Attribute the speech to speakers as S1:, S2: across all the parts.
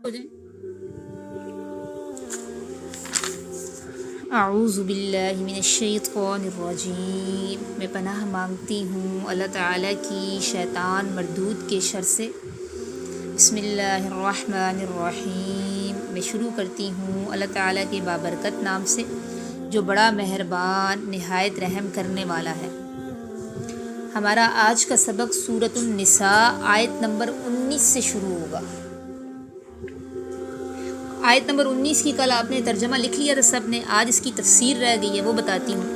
S1: ہو جائیں۔ اعوذ باللہ من الشیطان الرجیم، میں پناہ مانگتی ہوں اللہ تعالیٰ کی شیطان مردود کے شر سے۔ بسم اللہ الرحمن الرحیم، میں شروع کرتی ہوں اللہ تعالیٰ کے بابرکت نام سے جو بڑا مہربان نہایت رحم کرنے والا ہے۔ ہمارا آج کا سبق سورۃ النساء آیت نمبر 19 سے شروع ہوگا۔ آیت نمبر 19 کی کل آپ نے ترجمہ لکھ لیا تھا سب نے، آج اس کی تفسیر رہ گئی ہے، وہ بتاتی ہوں۔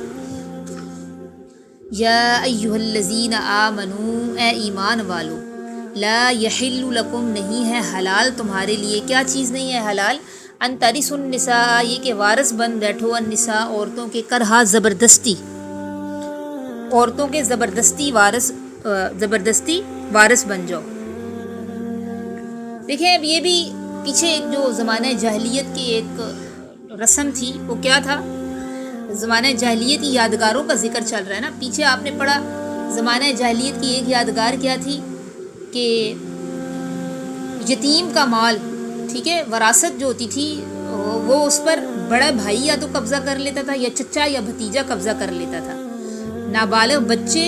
S1: یا ایھا الذین آمنوا، اے ایمان والو، لا یحل لکم، نہیں ہے حلال تمہارے لیے، کیا چیز نہیں ہے حلال؟ ان ترثوا النساء، یہ کہ وارث بن بیٹھو، النساء عورتوں کے، کرہا زبردستی، عورتوں کے زبردستی وارث بن جاؤ۔ دیکھیں اب یہ بھی پیچھے ایک جو زمانہ جاہلیت کی ایک رسم تھی، وہ کیا تھا؟ زمانہ جاہلیت کی یادگاروں کا ذکر چل رہا ہے نا۔ پیچھے آپ نے پڑھا زمانہ جاہلیت کی ایک یادگار کیا تھی کہ یتیم کا مال، ٹھیک ہے، وراثت جو ہوتی تھی وہ اس پر بڑا بھائی یا تو قبضہ کر لیتا تھا یا چچا یا بھتیجا قبضہ کر لیتا تھا۔ نابالغ بچے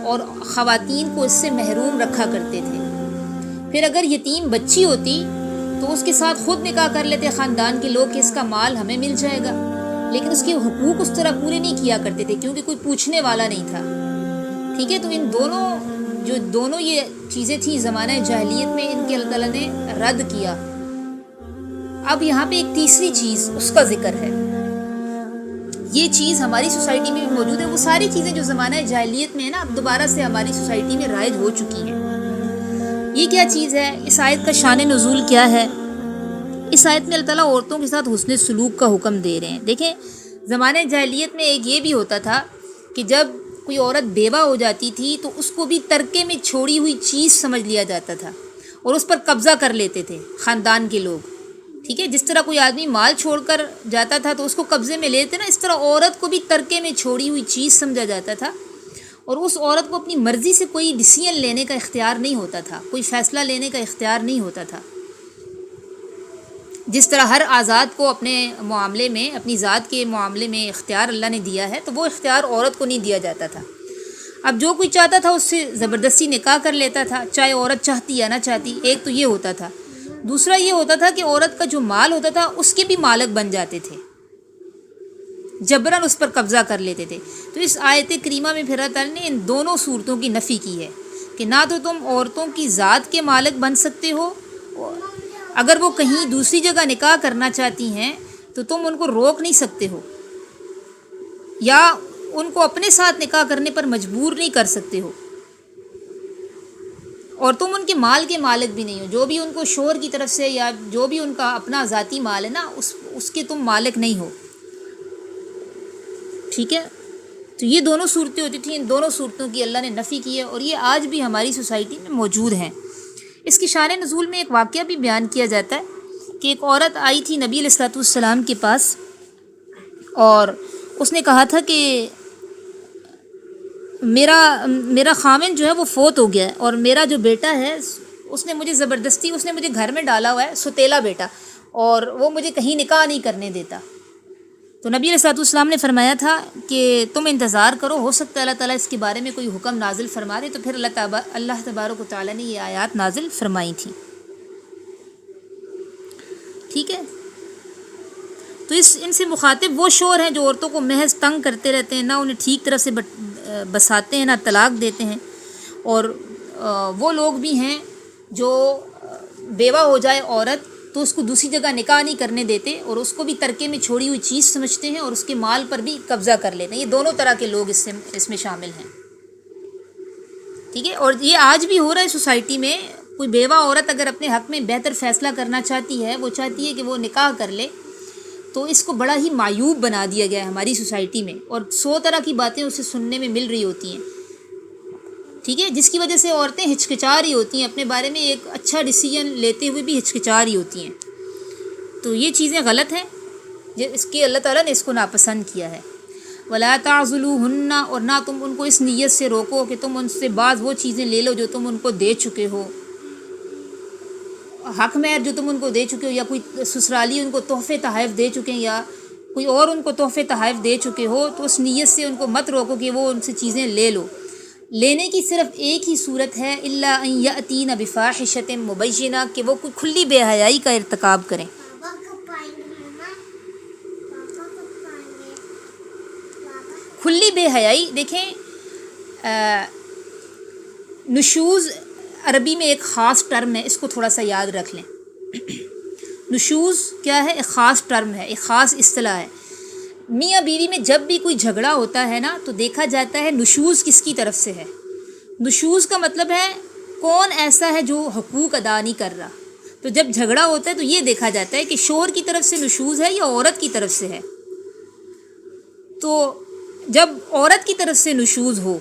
S1: اور خواتین کو اس سے محروم رکھا کرتے تھے۔ پھر اگر یتیم بچی ہوتی تو اس کے ساتھ خود نکاح کر لیتے خاندان کے لوگ کہ اس کا مال ہمیں مل جائے گا، لیکن اس کے حقوق اس طرح پورے نہیں کیا کرتے تھے کیونکہ کوئی پوچھنے والا نہیں تھا، ٹھیک ہے۔ تو ان دونوں یہ چیزیں تھیں زمانہ جاہلیت میں، ان کے اللہ تعالیٰ نے رد کیا۔ اب یہاں پہ ایک تیسری چیز اس کا ذکر ہے، یہ چیز ہماری سوسائٹی میں بھی موجود ہے۔ وہ ساری چیزیں جو زمانہ جاہلیت میں ہے نا، اب دوبارہ سے ہماری سوسائٹی میں رائج ہو چکی ہیں۔ یہ کیا چیز ہے؟ اس آیت کا شان نزول کیا ہے؟ اس آیت میں اللہ تعالیٰ عورتوں کے ساتھ حسن سلوک کا حکم دے رہے ہیں۔ دیکھیں زمانہ جاہلیت میں ایک یہ بھی ہوتا تھا کہ جب کوئی عورت بیوہ ہو جاتی تھی تو اس کو بھی ترکے میں چھوڑی ہوئی چیز سمجھ لیا جاتا تھا اور اس پر قبضہ کر لیتے تھے خاندان کے لوگ، ٹھیک ہے۔ جس طرح کوئی آدمی مال چھوڑ کر جاتا تھا تو اس کو قبضے میں لیتے نا، اس طرح عورت کو بھی ترکے میں چھوڑی ہوئی چیز سمجھا جاتا تھا، اور اس عورت کو اپنی مرضی سے کوئی ڈیسیژن لینے کا اختیار نہیں ہوتا تھا، کوئی فیصلہ لینے کا اختیار نہیں ہوتا تھا۔ جس طرح ہر آزاد کو اپنے معاملے میں، اپنی ذات کے معاملے میں اختیار اللہ نے دیا ہے، تو وہ اختیار عورت کو نہیں دیا جاتا تھا۔ اب جو کوئی چاہتا تھا اس سے زبردستی نکاح کر لیتا تھا، چاہے عورت چاہتی یا نہ چاہتی۔ ایک تو یہ ہوتا تھا، دوسرا یہ ہوتا تھا کہ عورت کا جو مال ہوتا تھا اس کے بھی مالک بن جاتے تھے، جبراً اس پر قبضہ کر لیتے تھے۔ تو اس آیت کریمہ میں پھر اللہ تعالیٰ نے ان دونوں صورتوں کی نفی کی ہے کہ نہ تو تم عورتوں کی ذات کے مالک بن سکتے ہو، اگر وہ کہیں دوسری جگہ نکاح کرنا چاہتی ہیں تو تم ان کو روک نہیں سکتے ہو، یا ان کو اپنے ساتھ نکاح کرنے پر مجبور نہیں کر سکتے ہو، اور تم ان کے مال کے مالک بھی نہیں ہو۔ جو بھی ان کو شوہر کی طرف سے یا جو بھی ان کا اپنا ذاتی مال ہے نا، اس کے تم مالک نہیں ہو، ٹھیک ہے۔ تو یہ دونوں صورتیں ہوتی تھیں، ان دونوں صورتوں کی اللہ نے نفی کی ہے، اور یہ آج بھی ہماری سوسائٹی میں موجود ہیں۔ اس کی شان نزول میں ایک واقعہ بھی بیان کیا جاتا ہے کہ ایک عورت آئی تھی نبی علیہ الصلوۃ والسلام کے پاس، اور اس نے کہا تھا کہ میرا خاوند جو ہے وہ فوت ہو گیا ہے، اور میرا جو بیٹا ہے اس نے مجھے زبردستی، اس نے مجھے گھر میں ڈالا ہوا ہے، ستیلا بیٹا، اور وہ مجھے کہیں نکاح نہیں کرنے دیتا۔ تو نبی علیہ الصلوۃ والسلام نے فرمایا تھا کہ تم انتظار کرو، ہو سکتا ہے اللہ تعالیٰ اس کے بارے میں کوئی حکم نازل فرما دے۔ تو پھر اللہ تبارک و تعالیٰ نے یہ آیات نازل فرمائی تھیں، ٹھیک ہے۔ تو ان سے مخاطب وہ شوہر ہیں جو عورتوں کو محض تنگ کرتے رہتے ہیں، نہ انہیں ٹھیک طرح سے بساتے ہیں، نہ طلاق دیتے ہیں، اور وہ لوگ بھی ہیں جو بیوہ ہو جائے عورت تو اس کو دوسری جگہ نکاح نہیں کرنے دیتے، اور اس کو بھی ترکے میں چھوڑی ہوئی چیز سمجھتے ہیں، اور اس کے مال پر بھی قبضہ کر لیتے ہیں۔ یہ دونوں طرح کے لوگ اس میں شامل ہیں، ٹھیک ہے۔ اور یہ آج بھی ہو رہا ہے سوسائٹی میں۔ کوئی بیوہ عورت اگر اپنے حق میں بہتر فیصلہ کرنا چاہتی ہے، وہ چاہتی ہے کہ وہ نکاح کر لے، تو اس کو بڑا ہی معیوب بنا دیا گیا ہے ہماری سوسائٹی میں، اور 100 طرح کی باتیں اسے سننے میں مل رہی ہوتی ہیں، ٹھیک ہے، جس کی وجہ سے عورتیں ہچکچا رہی ہوتی ہیں، اپنے بارے میں ایک اچھا ڈیسیژن لیتے ہوئے بھی ہچکچا رہی ہوتی ہیں۔ تو یہ چیزیں غلط ہیں، اس کی اللہ تعالیٰ نے اس کو ناپسند کیا ہے۔ وَلَا تَعْضُلُوهُنَّ، اور نہ تم ان کو اس نیت سے روکو کہ تم ان سے بعض وہ چیزیں لے لو جو تم ان کو دے چکے ہو، حق مہر جو تم ان کو دے چکے ہو، یا کوئی سسرالی ان کو تحفے تحائف دے چکے ہیں، یا کوئی اور ان کو تحفے تحائف دے چکے ہو، تو اس نیت سے ان کو مت روکو کہ وہ ان سے چیزیں لے لو۔ لینے کی صرف ایک ہی صورت ہے، الا ان یاتین بفاحشۃ مبینہ، کہ وہ کوئی کھلی بے حیائی کا ارتکاب کریں۔ کھلی بے حیائی، دیکھیں نشوز عربی میں ایک خاص ٹرم ہے، اس کو تھوڑا سا یاد رکھ لیں۔ نشوز کیا ہے؟ ایک خاص ٹرم ہے، ایک خاص اصطلاح ہے۔ میاں بیوی میں جب بھی کوئی جھگڑا ہوتا ہے نا، تو دیکھا جاتا ہے نشوز کس کی طرف سے ہے۔ نشوز کا مطلب ہے کون ایسا ہے جو حقوق ادا نہیں کر رہا۔ تو جب جھگڑا ہوتا ہے تو یہ دیکھا جاتا ہے کہ شوہر کی طرف سے نشوز ہے یا عورت کی طرف سے ہے۔ تو جب عورت کی طرف سے نشوز ہو،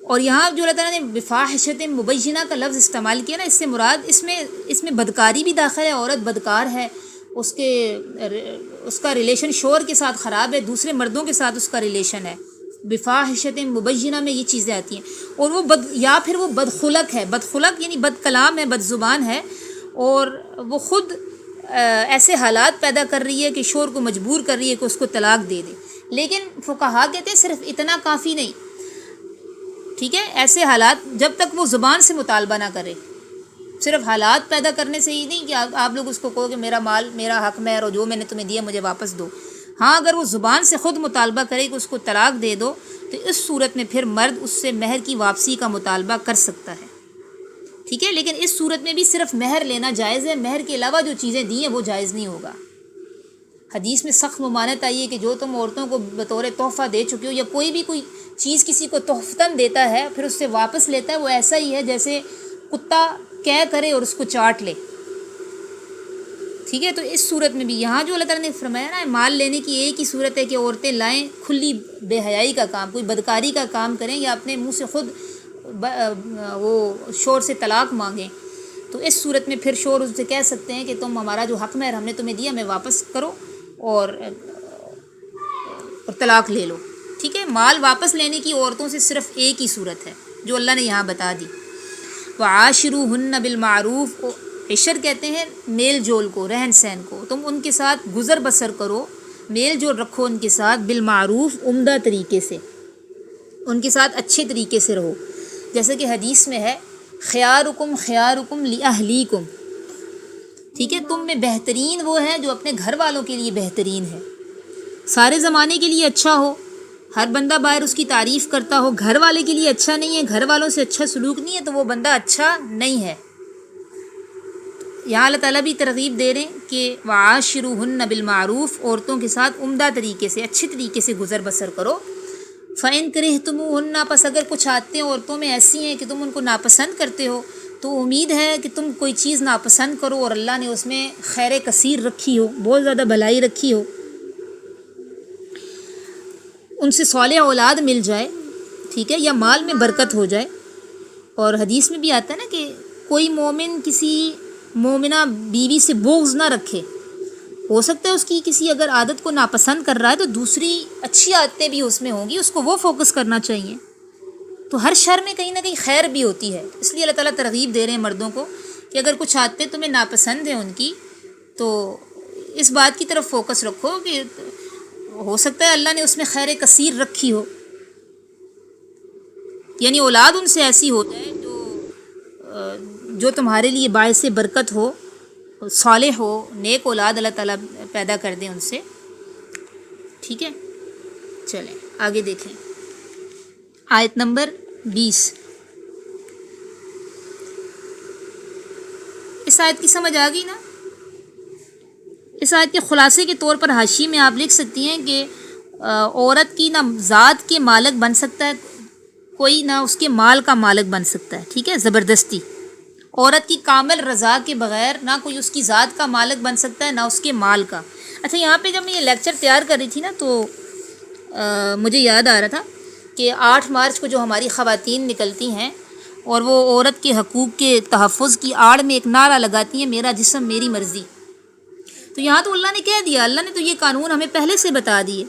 S1: اور یہاں جو اللہ تعالیٰ نے بفاحشۃ مبینہ کا لفظ استعمال کیا نا، اس سے مراد اس میں بدکاری بھی داخل ہے، عورت بدکار ہے، اس کا ریلیشن شوہر کے ساتھ خراب ہے، دوسرے مردوں کے ساتھ اس کا ریلیشن ہے۔ بفاحشۃ مبینہ میں یہ چیزیں آتی ہیں۔ اور وہ یا پھر وہ بدخلق ہے، بدخلق یعنی بد کلام ہے، بد زبان ہے، اور وہ خود ایسے حالات پیدا کر رہی ہے کہ شوہر کو مجبور کر رہی ہے کہ اس کو طلاق دے دے۔ لیکن فقہا کہتے ہیں صرف اتنا کافی نہیں، ٹھیک ہے؟ ایسے حالات جب تک وہ زبان سے مطالبہ نہ کرے، صرف حالات پیدا کرنے سے ہی نہیں کہ آپ لوگ اس کو کہو کہ میرا مال، میرا حق مہر اور جو میں نے تمہیں دیا مجھے واپس دو۔ ہاں، اگر وہ زبان سے خود مطالبہ کرے کہ اس کو طلاق دے دو، تو اس صورت میں پھر مرد اس سے مہر کی واپسی کا مطالبہ کر سکتا ہے، ٹھیک ہے؟ لیکن اس صورت میں بھی صرف مہر لینا جائز ہے، مہر کے علاوہ جو چیزیں دی ہیں وہ جائز نہیں ہوگا۔ حدیث میں سخت ممانعت آئی ہے کہ جو تم عورتوں کو بطور تحفہ دے چکے ہو، یا کوئی چیز کسی کو تحفتاً دیتا ہے پھر اس سے واپس لیتا ہے، وہ ایسا ہی ہے جیسے کتا کیا کرے اور اس کو چاٹ لے، ٹھیک ہے؟ تو اس صورت میں بھی یہاں جو اللہ تعالیٰ نے فرمایا نا، مال لینے کی ایک ہی صورت ہے کہ عورتیں لائیں کھلی بے حیائی کا کام، کوئی بدکاری کا کام کریں، یا اپنے منہ سے خود وہ شوہر سے طلاق مانگیں۔ تو اس صورت میں پھر شوہر ان سے کہہ سکتے ہیں کہ تم ہمارا جو حق مہر ہم نے تمہیں دیا ہمیں واپس کرو اور طلاق لے لو، ٹھیک ہے؟ مال واپس لینے کی عورتوں سے صرف ایک ہی صورت ہے جو اللہ نے یہاں بتا دی۔ وعاشروہن بالمعروف، عشر کہتے ہیں میل جول کو، رہن سہن کو، تم ان کے ساتھ گزر بسر کرو، میل جول رکھو ان کے ساتھ، بالمعروف عمدہ طریقے سے، ان کے ساتھ اچھے طریقے سے رہو۔ جیسے کہ حدیث میں ہے خیارکم خیارکم لأہلیکم، ٹھیک ہے؟ تم میں بہترین وہ ہے جو اپنے گھر والوں کے لیے بہترین ہے، سارے زمانے کے لیے اچھا ہو، ہر بندہ باہر اس کی تعریف کرتا ہو، گھر والے کے لیے اچھا نہیں ہے، گھر والوں سے اچھا سلوک نہیں ہے، تو وہ بندہ اچھا نہیں ہے۔ یہاں اللہ تعالیٰ بھی ترغیب دے رہے ہیں کہ وعاشروہن بالمعروف، عورتوں کے ساتھ عمدہ طریقے سے، اچھے طریقے سے گزر بسر کرو۔ فَإِن كَرِهْتُمُوهُنَّ، پس اگر کچھ عادتیں عورتوں میں ایسی ہیں کہ تم ان کو ناپسند کرتے ہو، تو امید ہے کہ تم کوئی چیز ناپسند کرو اور اللہ نے اس میں خیر کثیر رکھی ہو، بہت زیادہ بھلائی رکھی ہو، ان سے صالح اولاد مل جائے، ٹھیک ہے، یا مال میں برکت ہو جائے۔ اور حدیث میں بھی آتا ہے نا کہ کوئی مومن کسی مومنہ بیوی سے بغض نہ رکھے، ہو سکتا ہے اس کی کسی اگر عادت کو ناپسند کر رہا ہے تو دوسری اچھی عادتیں بھی اس میں ہوں گی، اس کو وہ فوکس کرنا چاہیے۔ تو ہر شر میں کہیں نہ کہیں خیر بھی ہوتی ہے، اس لیے اللہ تعالیٰ ترغیب دے رہے ہیں مردوں کو کہ اگر کچھ عادتیں تمہیں ناپسند ہیں ان کی، تو اس بات کی طرف فوکس رکھو کہ ہو سکتا ہے اللہ نے اس میں خیر کثیر رکھی ہو، یعنی اولاد ان سے ایسی ہو جائے جو تمہارے لیے باعث برکت ہو، صالح ہو، نیک اولاد اللہ تعالیٰ پیدا کر دیں ان سے، ٹھیک ہے؟ چلیں آگے دیکھیں آیت نمبر 20۔ اس آیت کی سمجھ آ گئی نا؟ اس آیت کے خلاصے کے طور پر حاشی میں آپ لکھ سکتی ہیں کہ عورت کی نہ ذات کے مالک بن سکتا ہے کوئی، نہ اس کے مال کا مالک بن سکتا ہے، ٹھیک ہے؟ زبردستی عورت کی کامل رضا کے بغیر نہ کوئی اس کی ذات کا مالک بن سکتا ہے، نہ اس کے مال کا۔ اچھا، یہاں پہ جب میں یہ لیکچر تیار کر رہی تھی نا، تو مجھے یاد آ رہا تھا کہ 8 مارچ کو جو ہماری خواتین نکلتی ہیں اور وہ عورت کے حقوق کے تحفظ کی آڑ میں ایک نعرہ لگاتی ہیں، میرا جسم میری مرضی، تو یہاں تو اللہ نے کہہ دیا، اللہ نے تو یہ قانون ہمیں پہلے سے بتا دیے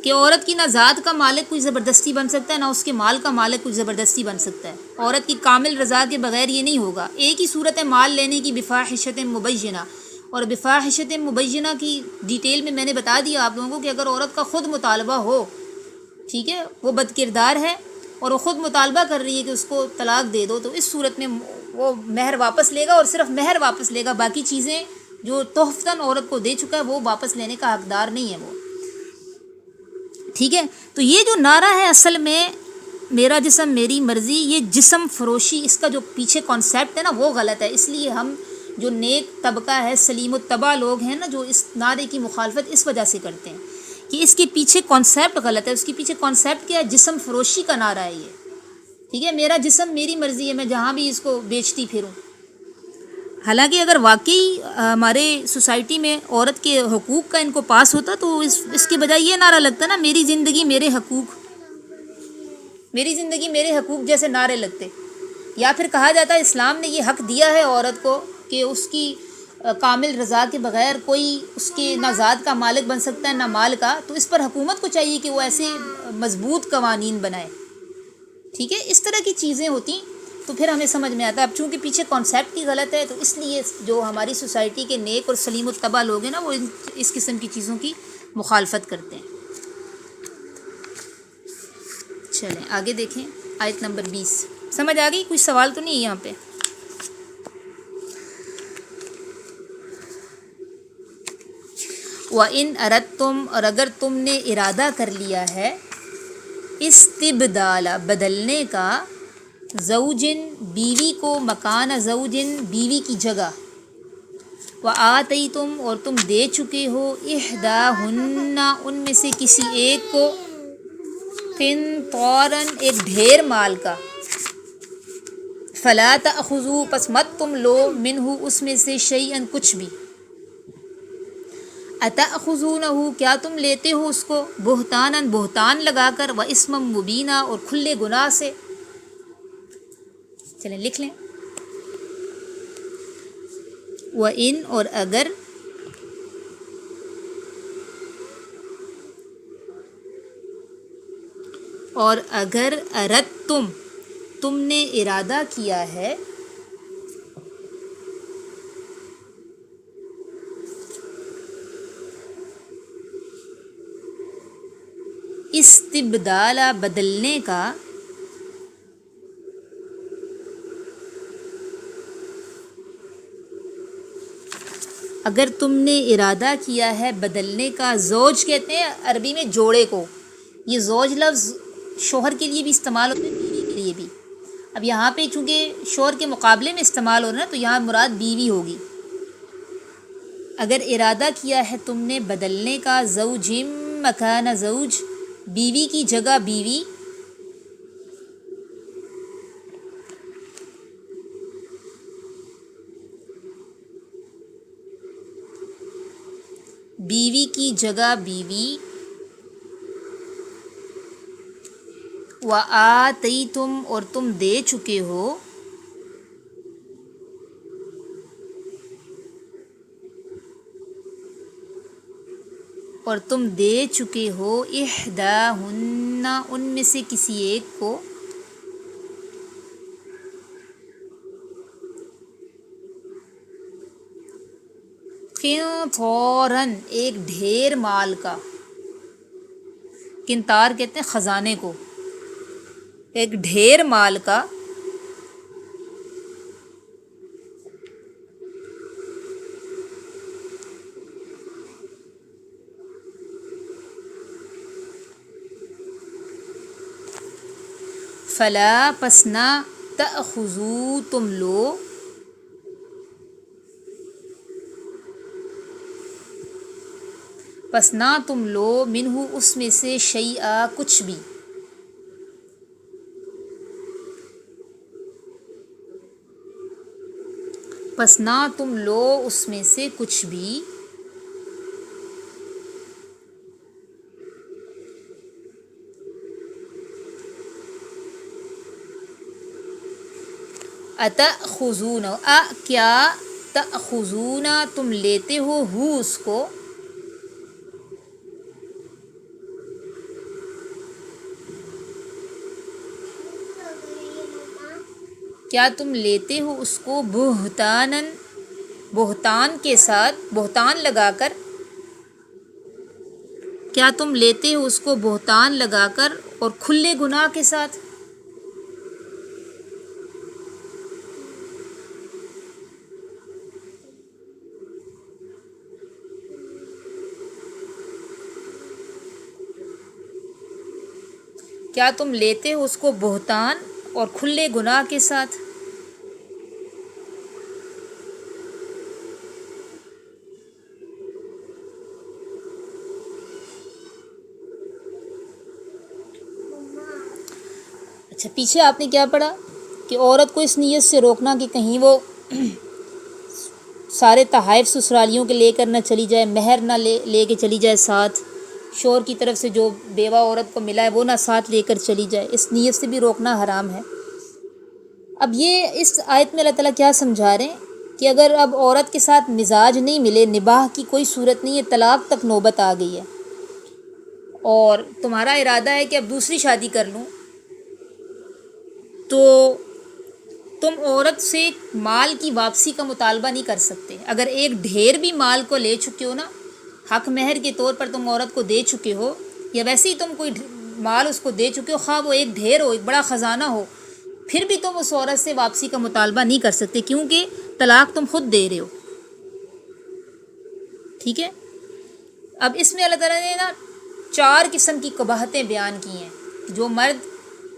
S1: کہ عورت کی نہ ذات کا مالک کوئی زبردستی بن سکتا ہے، نہ اس کے مال کا مالک کوئی زبردستی بن سکتا ہے۔ عورت کی کامل رضا کے بغیر یہ نہیں ہوگا۔ ایک ہی صورت ہے مال لینے کی، بفاحشۃ مبینہ، اور بفاحشۃ مبینہ کی ڈیٹیل میں نے بتا دیا آپ لوگوں کو کہ اگر عورت کا خود مطالبہ ہو، ٹھیک ہے، وہ بد کردار ہے اور وہ خود مطالبہ کر رہی ہے کہ اس کو طلاق دے دو، تو اس صورت میں وہ مہر واپس لے گا، اور صرف مہر واپس لے گا، باقی چیزیں جو تحفتاً عورت کو دے چکا ہے وہ واپس لینے کا حقدار نہیں ہے وہ، ٹھیک ہے۔ تو یہ جو نعرہ ہے اصل میں میرا جسم میری مرضی، یہ جسم فروشی، اس کا جو پیچھے کانسیپٹ ہے نا وہ غلط ہے۔ اس لیے ہم جو نیک طبقہ ہے، سلیم الطبع لوگ ہیں نا، جو اس نعرے کی مخالفت اس وجہ سے کرتے ہیں کہ اس کے پیچھے کانسیپٹ غلط ہے۔ اس کے پیچھے کانسیپٹ کیا ہے؟ جسم فروشی کا نعرہ ہے یہ، ٹھیک ہے، میرا جسم میری مرضی ہے، میں جہاں بھی اس کو بیچتی پھروں۔ حالانکہ اگر واقعی ہمارے سوسائٹی میں عورت کے حقوق کا ان کو پاس ہوتا تو اس کے بجائے یہ نعرہ لگتا نا، میری زندگی میرے حقوق، میری زندگی میرے حقوق جیسے نعرے لگتے، یا پھر کہا جاتا ہے اسلام نے یہ حق دیا ہے عورت کو کہ اس کی کامل رضا کے بغیر کوئی اس کے نہ ذات کا مالک بن سکتا ہے نہ مال کا، تو اس پر حکومت کو چاہیے کہ وہ ایسے مضبوط قوانین بنائے، ٹھیک ہے۔ اس طرح کی چیزیں ہوتی تو پھر ہمیں سمجھ میں آتا ہے۔ اب چونکہ پیچھے کانسیپٹ ہی غلط ہے تو اس لیے جو ہماری سوسائٹی کے نیک اور سلیم الطبع لوگ ہیں نا وہ اس قسم کی چیزوں کی مخالفت کرتے ہیں۔ چلیں آگے دیکھیں آیت نمبر 20، سمجھ آ گئی؟ کوئی سوال تو نہیں ہے یہاں پہ؟ وَإِنْ أَرَدْتُمْ، اور اگر تم نے ارادہ کر لیا ہے، استبدال بدلنے کا، زوجن بیوی کو، مکان زوجن بیوی کی جگہ، وآتیتم اور تم دے چکے ہو، احداہن ان میں سے کسی ایک کو، قنطارا ایک ڈھیر مال کا، فلا تأخذوا پس مت تم لو، منہ اس میں سے، شیئا کچھ بھی، اتأخذونہ کیا تم لیتے ہو اس کو، بہتانا بہتان لگا کر، و اسما مبینا اور کھلے گناہ سے۔ چلیں لکھ لیں، وَإِنْ اور اگر، اور اگر، اردتم تم نے ارادہ کیا ہے، استبدال بدلنے کا، اگر تم نے ارادہ کیا ہے بدلنے کا، زوج کہتے ہیں عربی میں جوڑے کو، یہ زوج لفظ شوہر کے لیے بھی استعمال ہوتا ہے، بیوی کے لیے بھی۔ اب یہاں پہ چونکہ شوہر کے مقابلے میں استعمال ہو رہا ہے تو یہاں مراد بیوی ہوگی۔ اگر ارادہ کیا ہے تم نے بدلنے کا، زوجم مکان زوج بیوی کی جگہ بیوی، بیوی کی جگہ بیوی، وآتیتم اور تم دے چکے ہو، اور تم دے چکے ہو، احداہن ان میں سے کسی ایک کو، قنطارا ایک ڈھیر مال کا، قنطار کہتے ہیں خزانے کو، ایک ڈھیر مال کا، فلا پس نہ، تأخذوا تم لو، پس نہ تم لو، منہ اس میں سے، شیئا کچھ بھی، پس نہ تم لو اس میں سے کچھ بھی، اتأخذون کیا، تأخذون تم لیتے ہو، اس کو، کیا تم لیتے ہو اس کو بہتان کے ساتھ، بہتان لگا کر، کیا تم لیتے ہو اس کو بہتان لگا کر اور کھلے گناہ کے ساتھ؟ کیا تم لیتے ہو اس کو بہتان اور کھلے گناہ کے ساتھ؟ اچھا، پیچھے آپ نے کیا پڑھا کہ عورت کو اس نیت سے روکنا کہ کہیں وہ سارے تحائف سسرالیوں کے لے کر نہ چلی جائے، مہر نہ لے کے چلی جائے ساتھ، شوہر کی طرف سے جو بیوہ عورت کو ملا ہے وہ نہ ساتھ لے کر چلی جائے، اس نیت سے بھی روکنا حرام ہے۔ اب یہ اس آیت میں اللہ تعالیٰ کیا سمجھا رہے ہیں کہ اگر اب عورت کے ساتھ مزاج نہیں ملے، نباہ کی کوئی صورت نہیں ہے، طلاق تک نوبت آ گئی ہے، اور تمہارا ارادہ ہے کہ اب دوسری شادی کر لوں، تو تم عورت سے مال کی واپسی کا مطالبہ نہیں کر سکتے۔ اگر ایک ڈھیر بھی مال کو لے چکے ہو نا، حق مہر کے طور پر تم عورت کو دے چکے ہو، یا ویسے ہی تم کوئی مال اس کو دے چکے ہو، خواہ وہ ایک ڈھیر ہو، ایک بڑا خزانہ ہو، پھر بھی تم اس عورت سے واپسی کا مطالبہ نہیں کر سکتے، کیونکہ طلاق تم خود دے رہے ہو۔ ٹھیک ہے، اب اس میں اللہ تعالیٰ نے نا 4 قسم کی قباحتیں بیان کی ہیں۔ جو مرد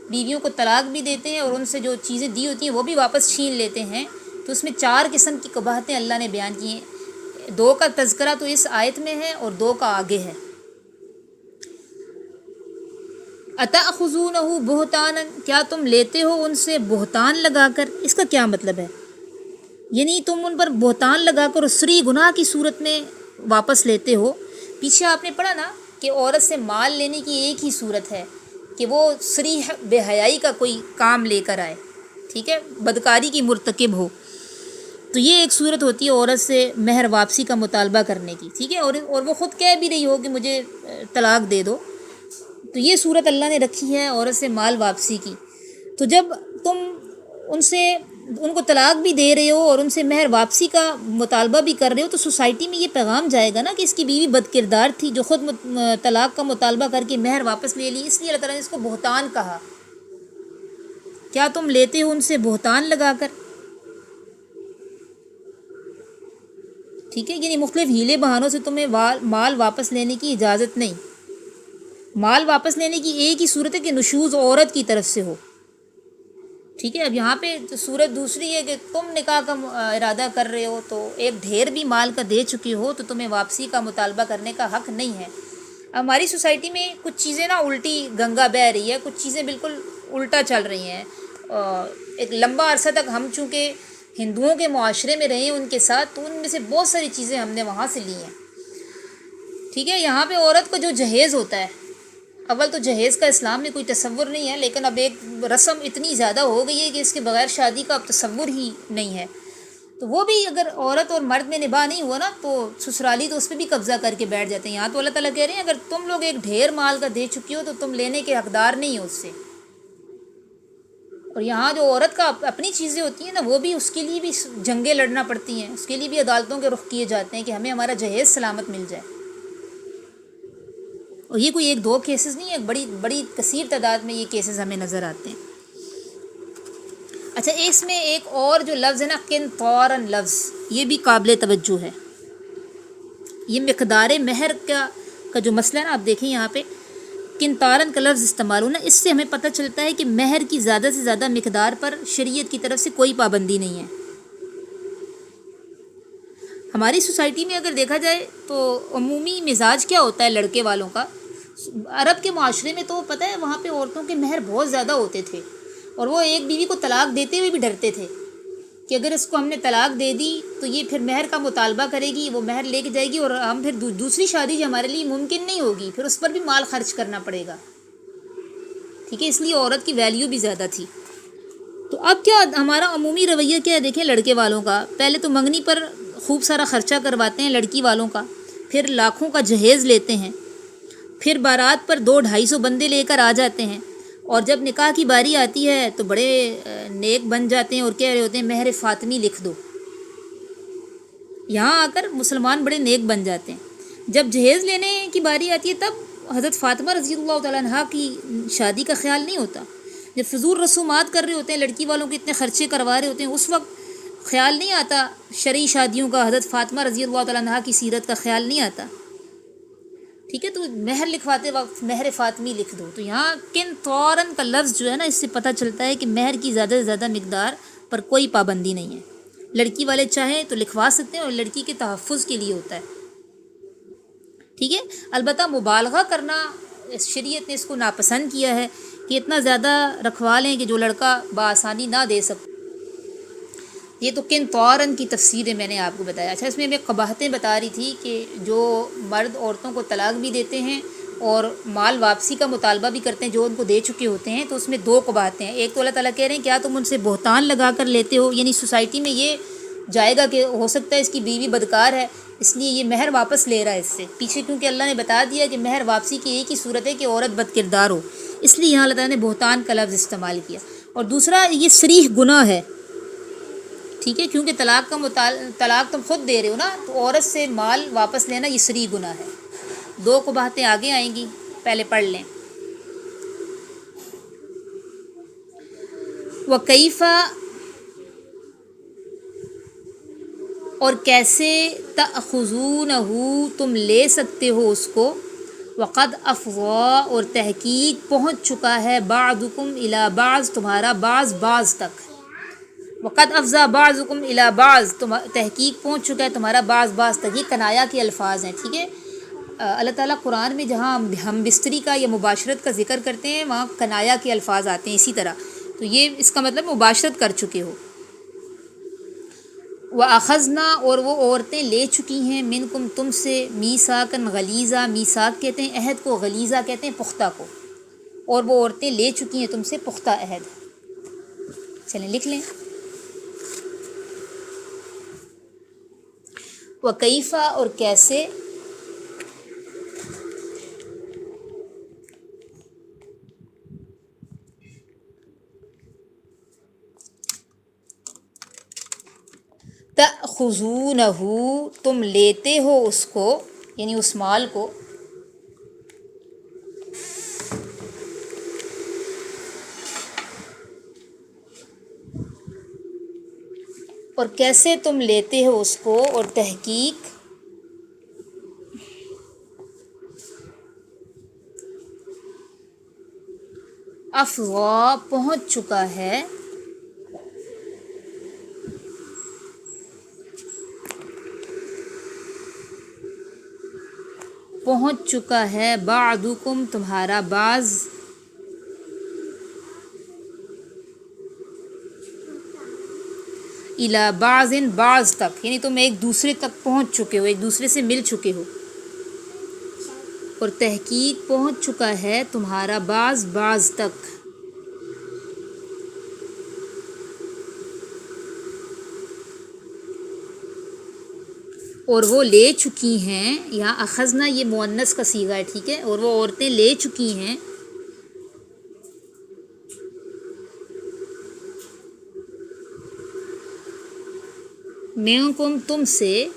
S1: بیویوں کو طلاق بھی دیتے ہیں اور ان سے جو چیزیں دی ہوتی ہیں وہ بھی واپس چھین لیتے ہیں، تو اس میں 4 قسم کی قباحتیں اللہ نے بیان کی ہیں۔ 2 کا تذکرہ تو اس آیت میں ہے اور 2 کا آگے ہے۔ اتأخذونہ بہتانا، کیا تم لیتے ہو ان سے بہتان لگا کر؟ اس کا کیا مطلب ہے؟ یعنی تم ان پر بہتان لگا کر سری گناہ کی صورت میں واپس لیتے ہو۔ پیچھے آپ نے پڑھا نا کہ عورت سے مال لینے کی ایک ہی صورت ہے کہ وہ صریح بے حیائی کا کوئی کام لے کر آئے، ٹھیک ہے، بدکاری کی مرتکب ہو، تو یہ ایک صورت ہوتی ہے عورت سے مہر واپسی کا مطالبہ کرنے کی، ٹھیک ہے، اور وہ خود کہہ بھی رہی ہو کہ مجھے طلاق دے دو، تو یہ صورت اللہ نے رکھی ہے عورت سے مال واپسی کی۔ تو جب تم ان کو طلاق بھی دے رہے ہو اور ان سے مہر واپسی کا مطالبہ بھی کر رہے ہو، تو سوسائٹی میں یہ پیغام جائے گا نا کہ اس کی بیوی بد کردار تھی جو خود طلاق کا مطالبہ کر کے مہر واپس لے لی، اس لیے اللہ تعالیٰ نے اس کو بہتان کہا۔ کیا تم لیتے ہو ان سے بہتان لگا کر؟ ٹھیک ہے، یعنی مختلف ہیلے بہانوں سے تمہیں مال واپس لینے کی اجازت نہیں۔ مال واپس لینے کی ایک ہی صورت ہے کہ نشوز عورت کی طرف سے ہو، ٹھیک ہے۔ اب یہاں پہ صورت دوسری ہے کہ تم نکاح کا ارادہ کر رہے ہو تو ایک ڈھیر بھی مال کا دے چکے ہو تو تمہیں واپسی کا مطالبہ کرنے کا حق نہیں ہے۔ ہماری سوسائٹی میں کچھ چیزیں نا الٹی گنگا بہہ رہی ہے، کچھ چیزیں بالکل الٹا چل رہی ہیں۔ ایک لمبا عرصہ تک ہم چونکہ ہندوؤں کے معاشرے میں رہے ہیں ان کے ساتھ، تو ان میں سے بہت ساری چیزیں ہم نے وہاں سے لی ہیں، ٹھیک ہے۔ یہاں پہ عورت کو جو جہیز ہوتا ہے، اول تو جہیز کا اسلام میں کوئی تصور نہیں ہے، لیکن اب ایک رسم اتنی زیادہ ہو گئی ہے کہ اس کے بغیر شادی کا اب تصور ہی نہیں ہے، تو وہ بھی اگر عورت اور مرد میں نباہ نہیں ہوا نا تو سسرالی تو اس پہ بھی قبضہ کر کے بیٹھ جاتے ہیں۔ یہاں تو اللہ تعالیٰ کہہ رہے ہیں اگر تم لوگ ایک ڈھیر مال کا دے چکی ہو تو تم لینے کے حقدار نہیں ہو اس سے۔ اور یہاں جو عورت کا اپنی چیزیں ہوتی ہیں نا، وہ بھی اس کے لیے بھی جنگیں لڑنا پڑتی ہیں، اس کے لیے بھی عدالتوں کے رخ کیے جاتے ہیں کہ ہمیں ہمارا جہیز سلامت مل جائے۔ اور یہ کوئی 1-2 کیسز نہیں ہے، بڑی کثیر تعداد میں یہ کیسز ہمیں نظر آتے ہیں۔ اچھا، اس میں ایک اور جو لفظ ہے نا، قنطارن لفظ، یہ بھی قابل توجہ ہے۔ یہ مقدار مہر کا جو مسئلہ ہے نا، آپ دیکھیں یہاں پہ قنطارن کا لفظ استعمال ہونا، اس سے ہمیں پتہ چلتا ہے کہ مہر کی زیادہ سے زیادہ مقدار پر شریعت کی طرف سے کوئی پابندی نہیں ہے۔ ہماری سوسائٹی میں اگر دیکھا جائے تو عمومی مزاج کیا ہوتا ہے لڑکے والوں کا، عرب کے معاشرے میں تو پتہ ہے وہاں پہ عورتوں کے مہر بہت زیادہ ہوتے تھے، اور وہ ایک بیوی کو طلاق دیتے ہوئے بھی ڈرتے تھے کہ اگر اس کو ہم نے طلاق دے دی تو یہ پھر مہر کا مطالبہ کرے گی، وہ مہر لے کے جائے گی، اور ہم پھر دوسری شادی جو ہمارے لیے ممکن نہیں ہوگی، پھر اس پر بھی مال خرچ کرنا پڑے گا، ٹھیک ہے، اس لیے عورت کی ویلیو بھی زیادہ تھی۔ تو اب کیا ہمارا عمومی رویہ کیا ہے، دیکھیں لڑکے والوں کا، پہلے تو منگنی پر خوب سارا خرچہ کرواتے ہیں لڑکی والوں کا، پھر لاکھوں کا جہیز لیتے ہیں، پھر بارات پر 200-250 بندے لے کر آ جاتے ہیں، اور جب نکاح کی باری آتی ہے تو بڑے نیک بن جاتے ہیں اور کہہ رہے ہوتے ہیں مہر فاطمی لکھ دو. یہاں آ کر مسلمان بڑے نیک بن جاتے ہیں. جب جہیز لینے کی باری آتی ہے تب حضرت فاطمہ رضی اللہ تعالیٰ عنہ کی شادی کا خیال نہیں ہوتا. جب فضول رسومات کر رہے ہوتے ہیں، لڑکی والوں کے اتنے خرچے کروا رہے ہوتے ہیں، اس وقت خیال نہیں آتا شرعی شادیوں کا، حضرت فاطمہ رضی اللہ تعالیٰ عنہ کی سیرت کا خیال نہیں آتا. ٹھیک ہے، تو مہر لکھواتے وقت مہر فاطمی لکھ دو. تو یہاں کن طورن کا لفظ جو ہے نا، اس سے پتہ چلتا ہے کہ مہر کی زیادہ سے زیادہ مقدار پر کوئی پابندی نہیں ہے. لڑکی والے چاہیں تو لکھوا سکتے ہیں اور لڑکی کے تحفظ کے لیے ہوتا ہے. ٹھیک ہے، البتہ مبالغہ کرنا شریعت نے اس کو ناپسند کیا ہے کہ اتنا زیادہ رکھوا لیں کہ جو لڑکا بآسانی نہ دے سکے. یہ تو کن طورن کی تفسیریں میں نے آپ کو بتایا. اچھا، اس میں قباحتیں بتا رہی تھی کہ جو مرد عورتوں کو طلاق بھی دیتے ہیں اور مال واپسی کا مطالبہ بھی کرتے ہیں جو ان کو دے چکے ہوتے ہیں، تو اس میں دو قباحتیں ہیں. ایک تو اللہ تعالیٰ کہہ رہے ہیں کیا تم ان سے بہتان لگا کر لیتے ہو، یعنی سوسائٹی میں یہ جائے گا کہ ہو سکتا ہے اس کی بیوی بدکار ہے اس لیے یہ مہر واپس لے رہا ہے اس سے پیچھے، کیونکہ اللہ نے بتا دیا کہ مہر واپسی کی ایک ہی صورت ہے کہ عورت بد کردار ہو، اس لیے یہاں اللہ تعالیٰ نے بہتان کا لفظ استعمال کیا. اور دوسرا، یہ صریح گناہ ہے. ٹھیک ہے، کیونکہ طلاق تم خود دے رہے ہو نا، تو عورت سے مال واپس لینا یہ صریح گناہ ہے. دو قباحتیں آگے آئیں گی، پہلے پڑھ لیں. وَكَيْفَ، اور کیسے، تَأْخُذُونَهُ، تم لے سکتے ہو اس کو، وَقَدْ أَفْضَىٰ، اور تحقیق پہنچ چکا ہے، بَعْضُكُمْ إِلَىٰ بَعْضٍ، تمہارا بعض تک. وَقَدْ أَفْضَىٰ بَعْضُكُمْ إِلَىٰ بَعْضٍ، تحقیق پہنچ چکا ہے تمہارا بعض تک. یہ کنایا کے الفاظ ہیں. ٹھیک ہے، اللہ تعالیٰ قرآن میں جہاں ہم بستری کا یا مباشرت کا ذکر کرتے ہیں وہاں کنایا کے الفاظ آتے ہیں اسی طرح. تو یہ اس کا مطلب مباشرت کر چکے ہو. وَأَخَذْنَا، اور وہ عورتیں لے چکی ہیں، مِنْكُمْ، تم سے، مِيثَاقًا غَلِيظًا، میثاق کہتے ہیں عہد کو، غلیظہ کہتے ہیں پختہ کو، اور وہ عورتیں لے چکی ہیں تم سے پختہ عہد. چلیں لکھ لیں. وَكَيْفَ، اور کیسے، تَأْخُذُونَهُ، تم لیتے ہو اس کو، یعنی اس مال کو، اور کیسے تم لیتے ہو اس کو، اور تحقیق افضا، پہنچ چکا ہے، بعضکم، تمہارا بعض، الی بعض، بعض تک، یعنی تم ایک دوسرے تک پہنچ چکے ہو، ایک دوسرے سے مل چکے ہو. اور تحقیق پہنچ چکا ہے تمہارا بعض تک. اور وہ لے چکی ہیں، یہاں اخذنا یہ مؤنث کا صیغہ ہے. ٹھیک ہے، اور وہ عورتیں لے چکی ہیں، منکم، تم سے،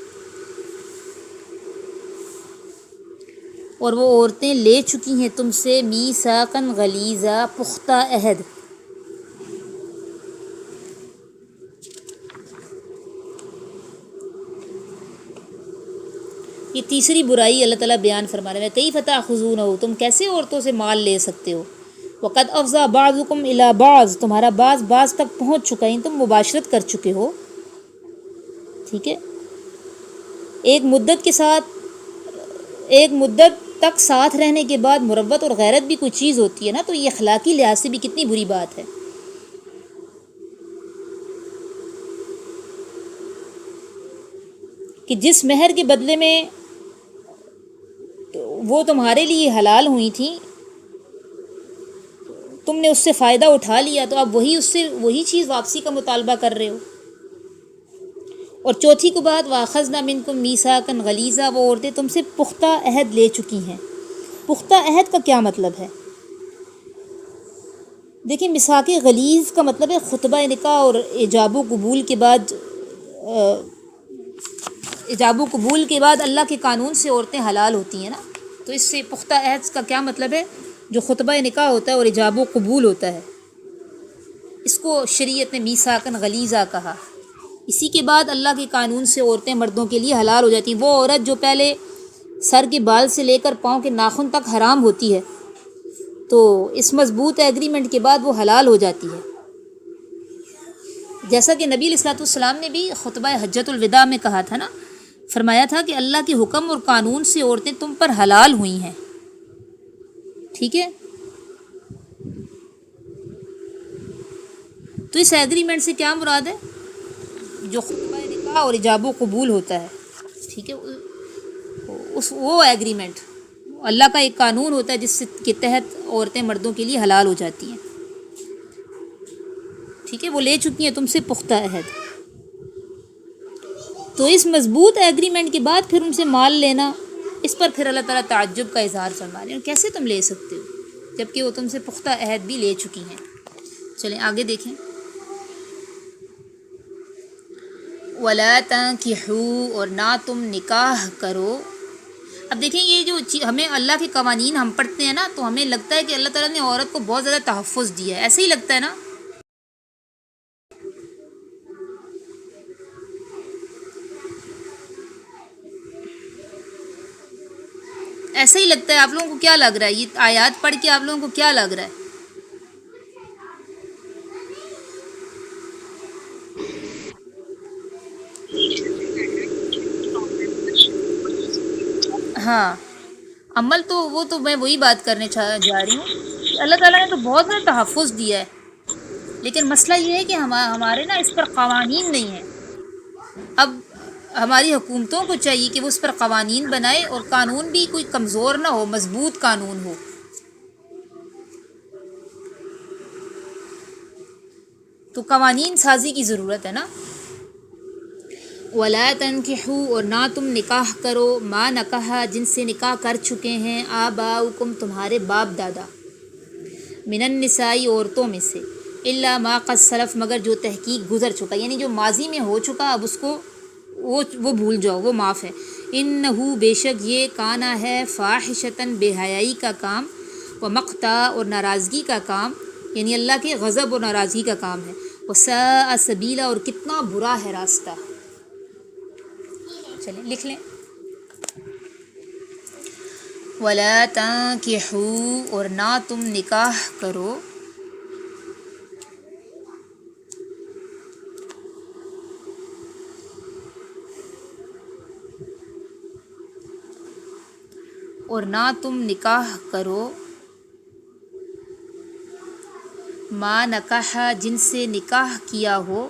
S1: اور وہ عورتیں لے چکی ہیں تم سے، میثاقاً غلیظا، پختہ عہد. یہ تیسری برائی اللہ تعالیٰ بیان فرما رہے ہیں. کیف تأخذونہ، تم کیسے عورتوں سے مال لے سکتے ہو. وقد افضى بعضکم الی بعض، تمہارا بعض تک پہنچ چکا ہے، تم مباشرت کر چکے ہو. ٹھیک ہے، ایک مدت تک ساتھ رہنے کے بعد مروت اور غیرت بھی کوئی چیز ہوتی ہے نا، تو یہ اخلاقی لحاظ سے بھی کتنی بری بات ہے. کہ جس مہر کے بدلے میں وہ تمہارے لیے حلال ہوئی تھیں، تم نے اس سے فائدہ اٹھا لیا، تو اب وہی چیز واپسی کا مطالبہ کر رہے ہو. اور چوتھی کو بات، وَأَخَذْنَا مِنْكُمْ مِيثَاقًا غَلِيظًا، وہ عورتیں تم سے پختہ عہد لے چکی ہیں. پختہ عہد کا کیا مطلب ہے؟ دیکھیں مساک غلیظ کا مطلب ہے خطبہ نکاح اور ایجاب و قبول کے بعد اللہ کے قانون سے عورتیں حلال ہوتی ہیں نا، تو اس سے پختہ عہد کا کیا مطلب ہے؟ جو خطبہ نکاح ہوتا ہے اور ایجاب و قبول ہوتا ہے، اس کو شریعت نے میثاقاً غلیظہ کہا۔ اسی کے بعد اللہ کے قانون سے عورتیں مردوں کے لیے حلال ہو جاتی ہیں۔ وہ عورت جو پہلے سر کے بال سے لے کر پاؤں کے ناخن تک حرام ہوتی ہے، تو اس مضبوط ایگریمنٹ کے بعد وہ حلال ہو جاتی ہے، جیسا کہ نبی علیہ الصلوۃ والسلام نے بھی خطبہ حجۃ الوداع میں کہا تھا نا، فرمایا تھا کہ اللہ کے حکم اور قانون سے عورتیں تم پر حلال ہوئی ہیں، ٹھیک ہے۔ تو اس ایگریمنٹ سے کیا مراد ہے؟ جو خطبہ نکاح اور ایجاب و قبول ہوتا ہے، ٹھیک ہے، وہ ایگریمنٹ اللہ کا ایک قانون ہوتا ہے جس کے تحت عورتیں مردوں کے لیے حلال ہو جاتی ہیں، ٹھیک ہے، وہ لے چکی ہیں تم سے پختہ عہد۔ تو اس مضبوط ایگریمنٹ کے بعد پھر ان سے مال لینا، اس پر پھر اللہ تعالیٰ تعجب کا اظہار فرما رہے ہیں، کیسے تم لے سکتے ہو جبکہ وہ تم سے پختہ عہد بھی لے چکی ہیں۔ چلیں آگے دیکھیں۔ وَلَا تَنْكِحُوا، اور نہ تم نکاح کرو۔ اب دیکھیں یہ جو ہمیں اللہ کے قوانین ہم پڑھتے ہیں نا، تو ہمیں لگتا ہے کہ اللہ تعالیٰ نے عورت کو بہت زیادہ تحفظ دیا ہے، ایسے ہی لگتا ہے نا؟ ایسا ہی لگتا ہے؟ آپ لوگوں کو کیا لگ رہا ہے یہ آیات پڑھ کے؟ آپ لوگوں کو کیا لگ رہا ہے؟ ہاں، عمل تو وہ تو میں وہی بات کرنے جا رہی ہوں کہ اللہ تعالیٰ نے تو بہت زیادہ تحفظ دیا ہے، لیکن مسئلہ یہ ہے کہ ہمارے نا اس پر قوانین نہیں ہیں۔ اب ہماری حکومتوں کو چاہیے کہ وہ اس پر قوانین بنائے، اور قانون بھی کوئی کمزور نہ ہو، مضبوط قانون ہو۔ تو قوانین سازی کی ضرورت ہے نا۔ وَلَا تَنْكِحُوا، اور نہ تم نکاح کرو، ما نکاح، جن سے نکاح کر چکے ہیں، آباؤکم، تمہارے باپ دادا، من النساء، عورتوں میں سے، الا ما قد سلف، مگر جو تحقیق گزر چکا، یعنی جو ماضی میں ہو چکا اب اس کو وہ بھول جاؤ، وہ معاف ہے۔ انہو، بے شک یہ، کانا ہے، فاحشتاً، بے حیائی کا کام، ومقتا، اور ناراضگی کا کام، یعنی اللہ کے غضب اور ناراضگی کا کام ہے، وساء سبیلا، اور کتنا برا ہے راستہ۔ چلیں لکھ لیں۔ وَلَا تَنْكِحُوا، اور نہ تم نکاح کرو، اور نہ تم نکاح کرو، ما نکاح، جن سے نکاح کیا ہو،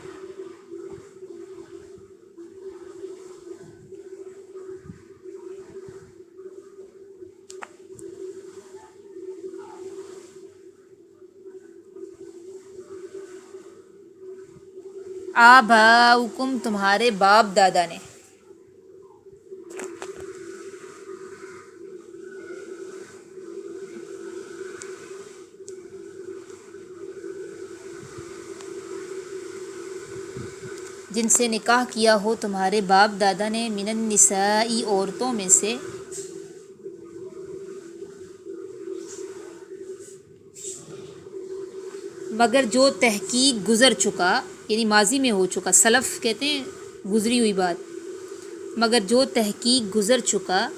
S1: آباؤکم، تمہارے باپ دادا نے، جن سے نکاح کیا ہو تمہارے باپ دادا نے، من النساء، عورتوں میں سے، مگر جو تحقیق گزر چکا، یعنی ماضی میں ہو چکا، سلف کہتے ہیں گزری ہوئی بات، مگر جو تحقیق گزر چکا،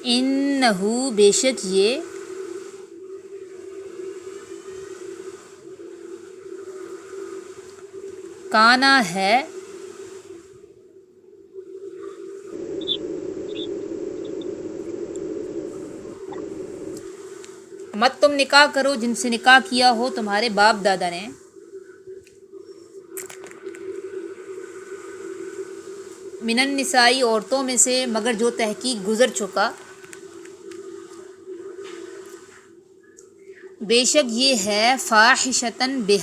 S1: انہو، بے شک یہ، کانا ہے، مت تم نکاح کرو جن سے نکاح کیا ہو تمہارے باپ دادا نے، من النساء، عورتوں میں سے، مگر جو تحقیق گزر چکا، بے شک یہ ہے، فاحشتاً، بے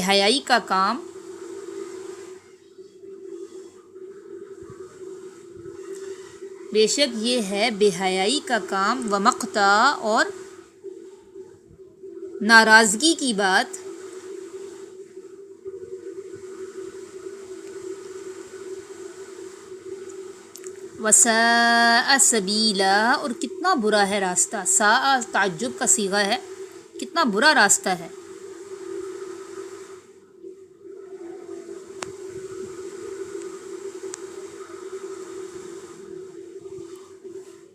S1: حیائی کا کام، بے شک یہ ہے بے حیائی کا کام، و مقتا اور ناراضگی کی بات، وساء سبیلا اور کتنا برا ہے راستہ، ساء تعجب کا صیغہ ہے، کتنا برا راستہ ہے۔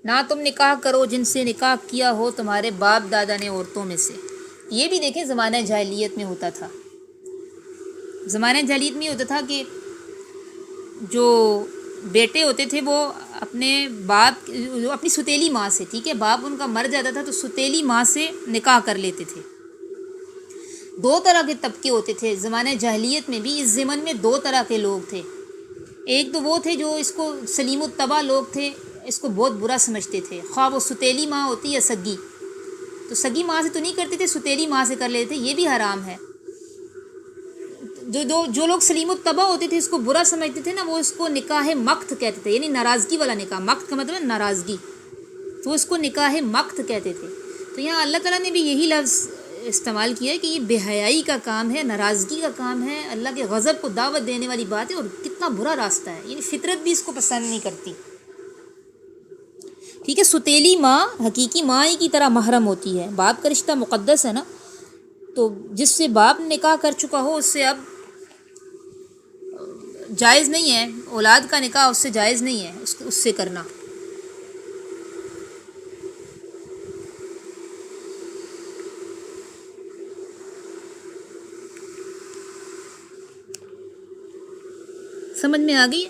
S1: نہ تم نکاح کرو جن سے نکاح کیا ہو تمہارے باپ دادا نے عورتوں میں سے۔ یہ بھی دیکھیں زمانہ جاہلیت میں ہوتا تھا، زمانہ جاہلیت میں ہوتا تھا کہ جو بیٹے ہوتے تھے وہ اپنے باپ، اپنی ستیلی ماں سے، ٹھیک ہے، باپ ان کا مر جاتا تھا تو ستیلی ماں سے نکاح کر لیتے تھے۔ دو طرح کے طبقے ہوتے تھے زمانہ جاہلیت میں بھی، اس زمن میں دو طرح کے لوگ تھے۔ ایک تو وہ تھے جو اس کو سلیم الطبع لوگ تھے، اس کو بہت برا سمجھتے تھے، خواہ وہ ستیلی ماں ہوتی یا سگی، تو سگی ماں سے تو نہیں کرتے تھے، ستیلی ماں سے کر لیتے تھے، یہ بھی حرام ہے۔ جو لوگ سلیم الطبع ہوتے تھے اس کو برا سمجھتے تھے نا، وہ اس کو نکاح مقت کہتے تھے، یعنی ناراضگی والا نکاح، مقت کا مطلب ہے ناراضگی، تو اس کو نکاح مقت کہتے تھے۔ تو یہاں اللہ تعالیٰ نے بھی یہی لفظ استعمال کیا ہے کہ یہ بے حیائی کا کام ہے، ناراضگی کا کام ہے، اللہ کے غضب کو دعوت دینے والی بات ہے، اور کتنا برا راستہ ہے، یعنی فطرت بھی اس کو پسند نہیں کرتی۔ ٹھیک ہے، ستیلی ماں حقیقی ماں ہی کی طرح محرم ہوتی ہے، باپ کا رشتہ مقدس ہے نا، تو جس سے باپ نکاح کر چکا ہو اس سے اب جائز نہیں ہے، اولاد کا نکاح اس سے جائز نہیں ہے اس سے کرنا۔ سمجھ میں آ گئی؟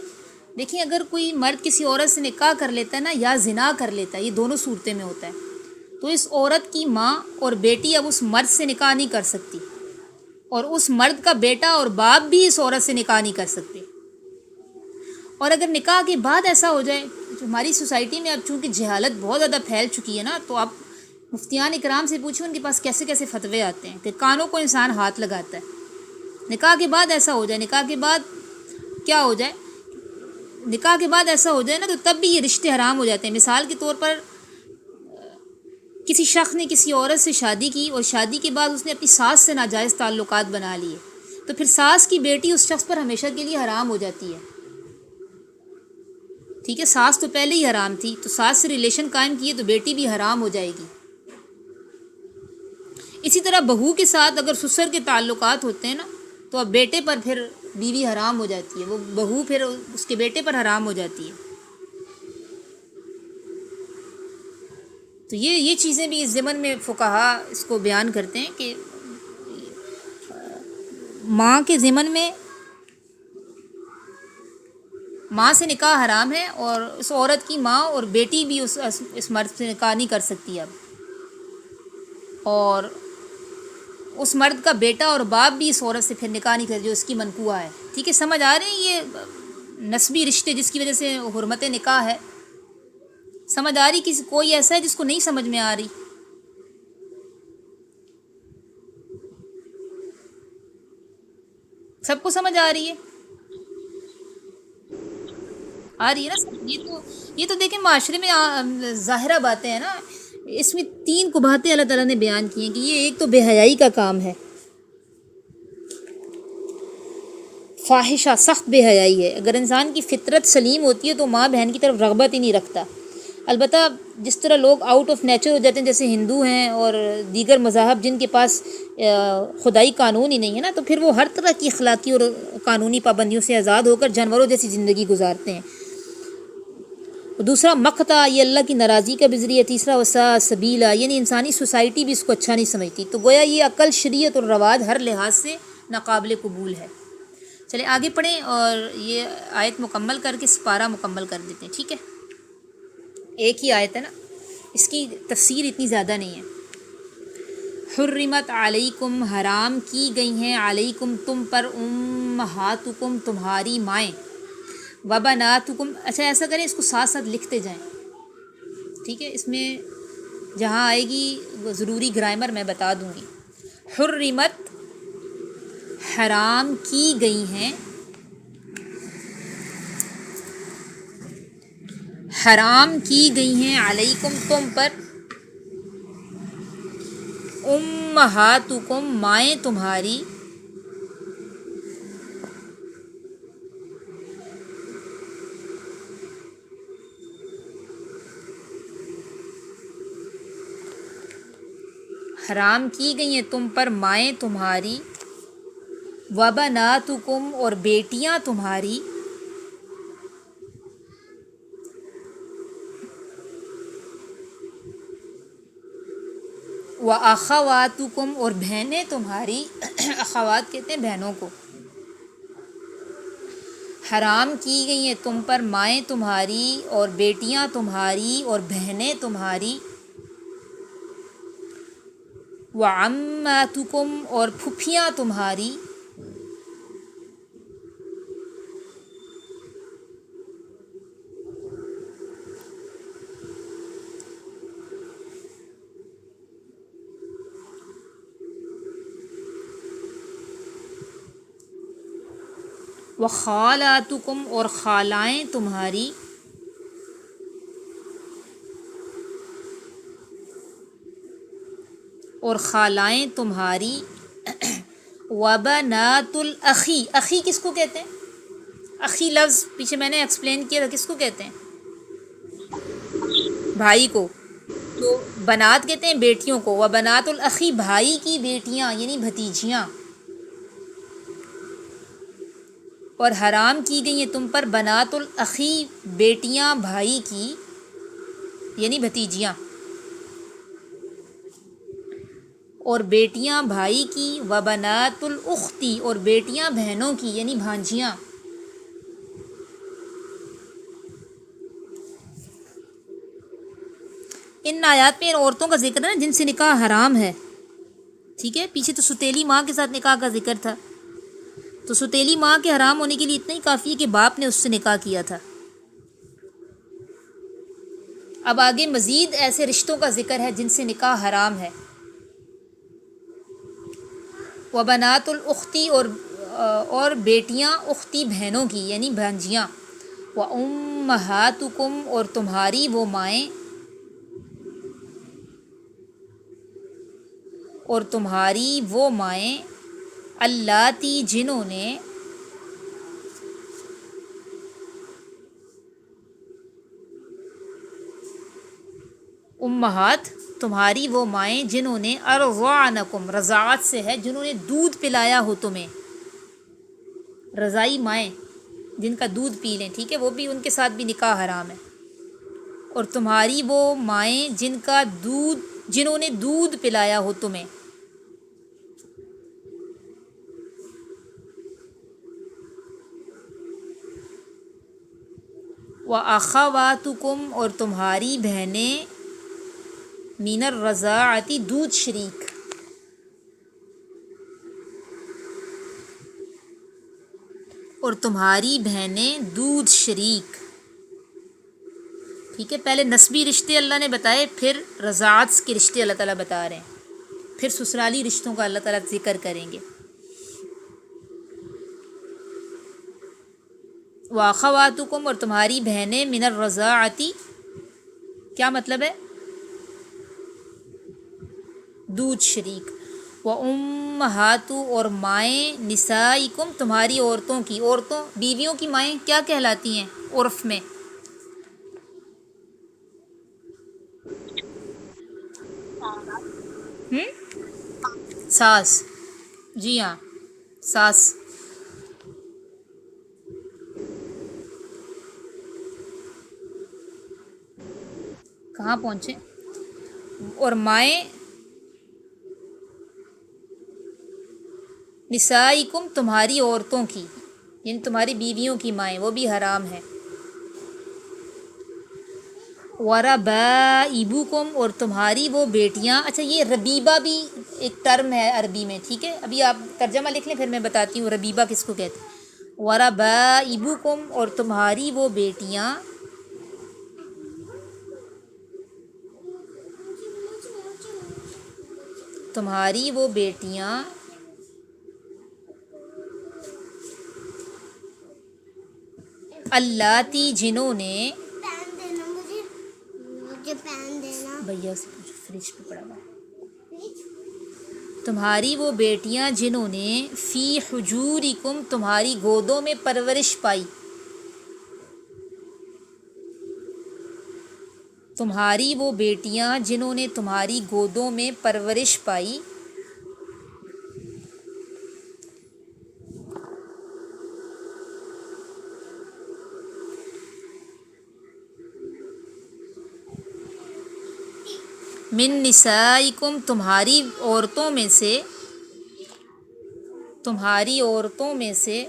S1: دیکھیں اگر کوئی مرد کسی عورت سے نکاح کر لیتا ہے نا، یا زنا کر لیتا ہے، یہ دونوں صورتیں میں ہوتا ہے، تو اس عورت کی ماں اور بیٹی اب اس مرد سے نکاح نہیں کر سکتی، اور اس مرد کا بیٹا اور باپ بھی اس عورت سے نکاح نہیں کر سکتے۔ اور اگر نکاح کے بعد ایسا ہو جائے، ہماری سوسائٹی میں اب چونکہ جہالت بہت زیادہ پھیل چکی ہے نا، تو اب مفتیان اکرام سے پوچھیں ان کے پاس کیسے کیسے فتوے آتے ہیں کہ کانوں کو انسان ہاتھ لگاتا ہے۔ نکاح کے بعد ایسا ہو جائے، نکاح کے بعد کیا ہو جائے، نکاح کے بعد ایسا ہو جائے نا، تو تب بھی یہ رشتے حرام ہو جاتے ہیں۔ مثال کے طور پر کسی شخص نے کسی عورت سے شادی کی، اور شادی کے بعد اس نے اپنی ساس سے ناجائز تعلقات بنا لیے، تو پھر ساس کی بیٹی اس شخص پر ہمیشہ کے لیے حرام ہو جاتی ہے۔ ٹھیک ہے، ساس تو پہلے ہی حرام تھی، تو ساس سے ریلیشن قائم کیے تو بیٹی بھی حرام ہو جائے گی۔ اسی طرح بہو کے ساتھ اگر سسر کے تعلقات ہوتے ہیں نا، تو اب بیٹے پر پھر بیوی حرام ہو جاتی ہے، وہ بہو پھر اس کے بیٹے پر حرام ہو جاتی ہے۔ تو یہ چیزیں بھی اس ضمن میں فقہا اس کو بیان کرتے ہیں کہ ماں کے ضمن میں ماں سے نکاح حرام ہے، اور اس عورت کی ماں اور بیٹی بھی اس مرد سے نکاح نہیں کر سکتی اب، اور اس مرد کا بیٹا اور باپ بھی اس عورت سے پھر نکاح نہیں کر جو اس کی منکوہ ہے۔ ٹھیک ہے، سمجھ آ رہے ہیں یہ نسبی رشتے جس کی وجہ سے حرمت نکاح ہے؟ سمجھ آ رہی؟ کسی کوئی ایسا ہے جس کو نہیں سمجھ میں آ رہی؟ سب کو سمجھ آ رہی ہے؟ آ رہی ہے نا؟ یہ تو دیکھیں معاشرے میں ظاہرہ باتیں ہیں نا، اس میں تین قباحتیں اللہ تعالیٰ نے بیان کی ہیں کہ یہ ایک تو بے حیائی کا کام ہے، فاحشہ سخت بے حیائی ہے۔ اگر انسان کی فطرت سلیم ہوتی ہے تو ماں بہن کی طرف رغبت ہی نہیں رکھتا۔ البتہ جس طرح لوگ آؤٹ آف نیچر ہو جاتے ہیں، جیسے ہندو ہیں اور دیگر مذاہب جن کے پاس خدائی قانون ہی نہیں ہے نا، تو پھر وہ ہر طرح کی اخلاقی اور قانونی پابندیوں سے آزاد ہو کر جانوروں جیسی زندگی گزارتے ہیں۔ دوسرا مقتا، یہ اللہ کی ناراضی کا بھی ذریعہ۔ تیسرا وسا سبیلا، یعنی انسانی سوسائٹی بھی اس کو اچھا نہیں سمجھتی، تو گویا یہ عقل، شریعت اور رواج ہر لحاظ سے ناقابل قبول ہے۔ چلیں آگے پڑھیں اور یہ آیت مکمل کر کے سپارہ مکمل کر دیتے ہیں، ٹھیک ہے؟ ایک ہی آیت ہے نا، اس کی تفسیر اتنی زیادہ نہیں ہے۔ حرمت علیکم، حرام کی گئی ہیں، علیکم تم پر، امہاتکم تمہاری مائیں، وبناتکم، اچھا ایسا کریں اس کو ساتھ ساتھ لکھتے جائیں، ٹھیک ہے؟ اس میں جہاں آئے گی وہ ضروری گرامر میں بتا دوں گی۔ حرمت حرام کی گئی ہیں، حرام کی گئی ہیں علیکم تم پر امہاتکم مائیں تمہاری حرام کی گئی ہیں تم پر مائیں تمہاری وبناتکم اور بیٹیاں تمہاری واخواتکم اور بہنیں تمہاری اخوات کہتے ہیں بہنوں کو حرام کی گئی ہیں تم پر مائیں تمہاری اور بیٹیاں تمہاری اور بہنیں تمہاری وعماتکم اور پھپھیاں تمہاری وخالاتکم اور خالائیں تمہاری اور خالائیں تمہاری وبنات الاخی اخی کس کو کہتے ہیں اخی لفظ پیچھے میں نے ایکسپلین کیا تھا کس کو کہتے ہیں بھائی کو تو بنات کہتے ہیں بیٹیوں کو وبنات الاخی بھائی کی بیٹیاں یعنی بھتیجیاں اور حرام کی گئی ہیں تم پر بنات الاخی بیٹیاں بھائی کی یعنی بھتیجیاں اور بیٹیاں بھائی کی وبنات الاختی اور بیٹیاں بہنوں کی یعنی بھانجیاں ان آیات میں ان عورتوں کا ذکر ہے جن سے نکاح حرام ہے ٹھیک ہے پیچھے تو ستیلی ماں کے ساتھ نکاح کا ذکر تھا تو ستیلی ماں کے حرام ہونے کے لیے اتنا ہی کافی ہے کہ باپ نے اس سے نکاح کیا تھا اب آگے مزید ایسے رشتوں کا ذکر ہے جن سے نکاح حرام ہے وبنات الاختی اور بیٹیاں اختی بہنوں کی یعنی بھانجیاں وامہاتکم اور تمہاری وہ مائیں اور تمہاری وہ مائیں اللاتی جنہوں نے امہات تمہاری وہ مائیں جنہوں نے ارضعنکم رضاعت سے ہے جنہوں نے دودھ پلایا ہو تمہیں رضائی مائیں جن کا دودھ پی لیں ٹھیک ہے وہ بھی ان کے ساتھ بھی نکاح حرام ہے اور تمہاری وہ مائیں جنہوں نے دودھ پلایا ہو تمہیں وَأَخَوَاتُكُمْ اور تمہاری بہنیں من الرضاعتی دودھ شریک اور تمہاری بہنیں دودھ شریک ٹھیک ہے پہلے نسبی رشتے اللہ نے بتائے پھر رضاعت کے رشتے اللہ تعالیٰ بتا رہے ہیں پھر سسرالی رشتوں کا اللہ تعالیٰ ذکر کریں گے واخواتکم اور تمہاری بہنیں من الرضاعتی کیا مطلب ہے دودھ شریک وامہات اور مائیں نسائکم تمہاری عورتوں کی بیویوں کی مائیں کیا کہلاتی ہیں عرف میں ساس جی ہاں ساس کہاں پہنچے اور مائیں نسائکم تمہاری عورتوں کی یعنی تمہاری بیویوں کی مائیں وہ بھی حرام ہیں وربائبکم اور تمہاری وہ بیٹیاں اچھا یہ ربیبہ بھی ایک ٹرم ہے عربی میں ٹھیک ہے ابھی آپ ترجمہ لکھ لیں پھر میں بتاتی ہوں ربیبہ کس کو کہتے ہیں وربائبکم اور تمہاری وہ بیٹیاں اللاتی جنہوں نے بھیا سے پوچھو، فریج پہ پڑا ہوا ہے۔ تمہاری وہ بیٹیاں جنہوں نے فی حجورکم تمہاری گودوں میں پرورش پائی، تمہاری وہ بیٹیاں جنہوں نے تمہاری گودوں میں پرورش پائی، من نسائکم تمہاری عورتوں میں سے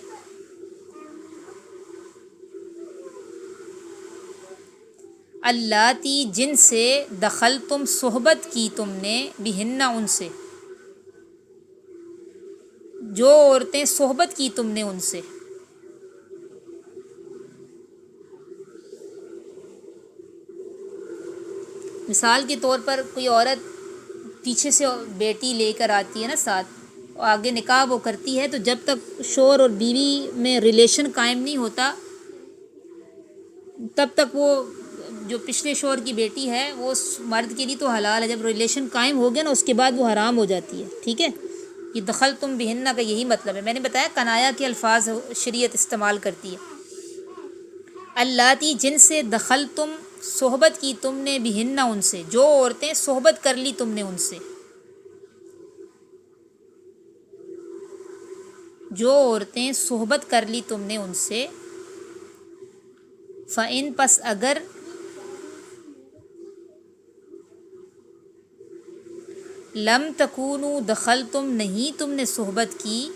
S1: اللاتی جن سے دخل تم صحبت کی تم نے بہن ان سے، جو عورتیں صحبت کی تم نے ان سے، مثال کے طور پر کوئی عورت پیچھے سے بیٹی لے کر آتی ہے نا ساتھ، اور آگے نکاح وہ کرتی ہے، تو جب تک شوہر اور بیوی میں ریلیشن قائم نہیں ہوتا تب تک وہ جو پچھلے شوہر کی بیٹی ہے وہ اس مرد کے لیے تو حلال ہے، جب ریلیشن قائم ہو گیا نا اس کے بعد وہ حرام ہو جاتی ہے، ٹھیک ہے۔ یہ دخل تم بہنہ کا یہی مطلب ہے، میں نے بتایا کنایا کے الفاظ شریعت استعمال کرتی ہے۔ اللاتی جن سے دخل تم صحبت کی تم نے بہنہ ان سے، جو عورتیں صحبت کر لی تم نے ان سے، جو عورتیں صحبت کر لی تم نے ان سے، فَإِن پس اگر لم تکونوا دخل تم نہیں تم نے صحبت کی،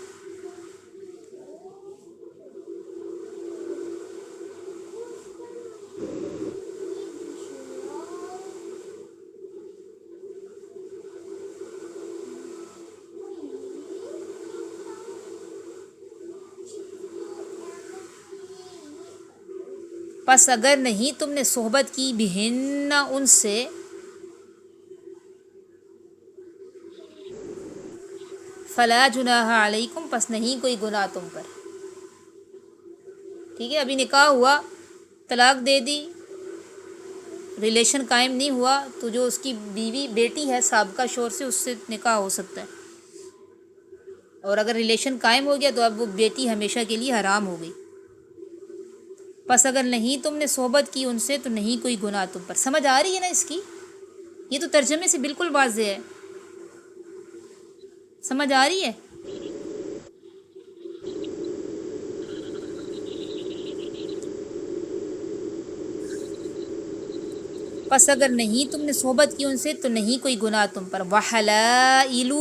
S1: پس اگر نہیں تم نے صحبت کی بہن ان سے، فلا جناح علیکم پس نہیں کوئی گناہ تم پر، ٹھیک ہے۔ ابھی نکاح ہوا، طلاق دے دی، ریلیشن قائم نہیں ہوا، تو جو اس کی بیوی بیٹی ہے سابقہ شوہر سے، اس سے نکاح ہو سکتا ہے، اور اگر ریلیشن قائم ہو گیا تو اب وہ بیٹی ہمیشہ کے لیے حرام ہو گئی۔ پس اگر نہیں تم نے صحبت کی ان سے تو نہیں کوئی گناہ تم پر۔ سمجھ آ رہی ہے نا اس کی؟ یہ تو ترجمے سے بالکل واضح ہے، سمجھ آ رہی ہے؟ پس اگر نہیں تم نے صحبت کی ان سے تو نہیں کوئی گناہ تم پر۔ وحلائل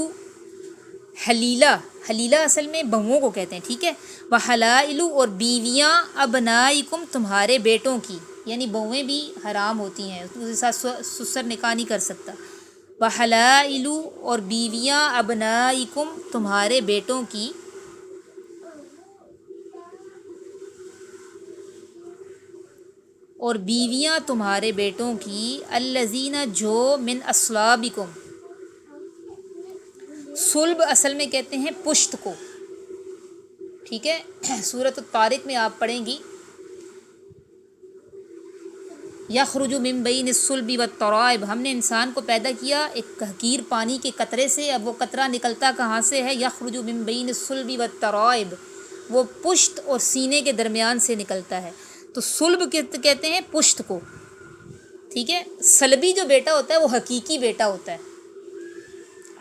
S1: حلیلہ، حلیلہ اصل میں بہوؤں کو کہتے ہیں، ٹھیک ہے۔ وحلائل اور بیویاں ابنائکم تمہارے بیٹوں کی، یعنی بہویں بھی حرام ہوتی ہیں، اس کے ساتھ سسر نکاح نہیں کر سکتا۔ وحلائل اور بیویاں ابنائکم تمہارے بیٹوں کی، اور بیویاں تمہارے بیٹوں کی، الذین جو من اصلابکم، صلب اصل میں کہتے ہیں پشت کو، ٹھیک ہے۔ سورۃ الطارق میں آپ پڑھیں گی، یخرج من بین الصلب والترائب، ہم نے انسان کو پیدا کیا ایک حقیر پانی کے قطرے سے، اب وہ قطرہ نکلتا کہاں سے ہے؟ یخرج من بین الصلب والترائب، وہ پشت اور سینے کے درمیان سے نکلتا ہے، تو صلب کہتے ہیں پشت کو، ٹھیک ہے۔ صلبی جو بیٹا ہوتا ہے وہ حقیقی بیٹا ہوتا ہے۔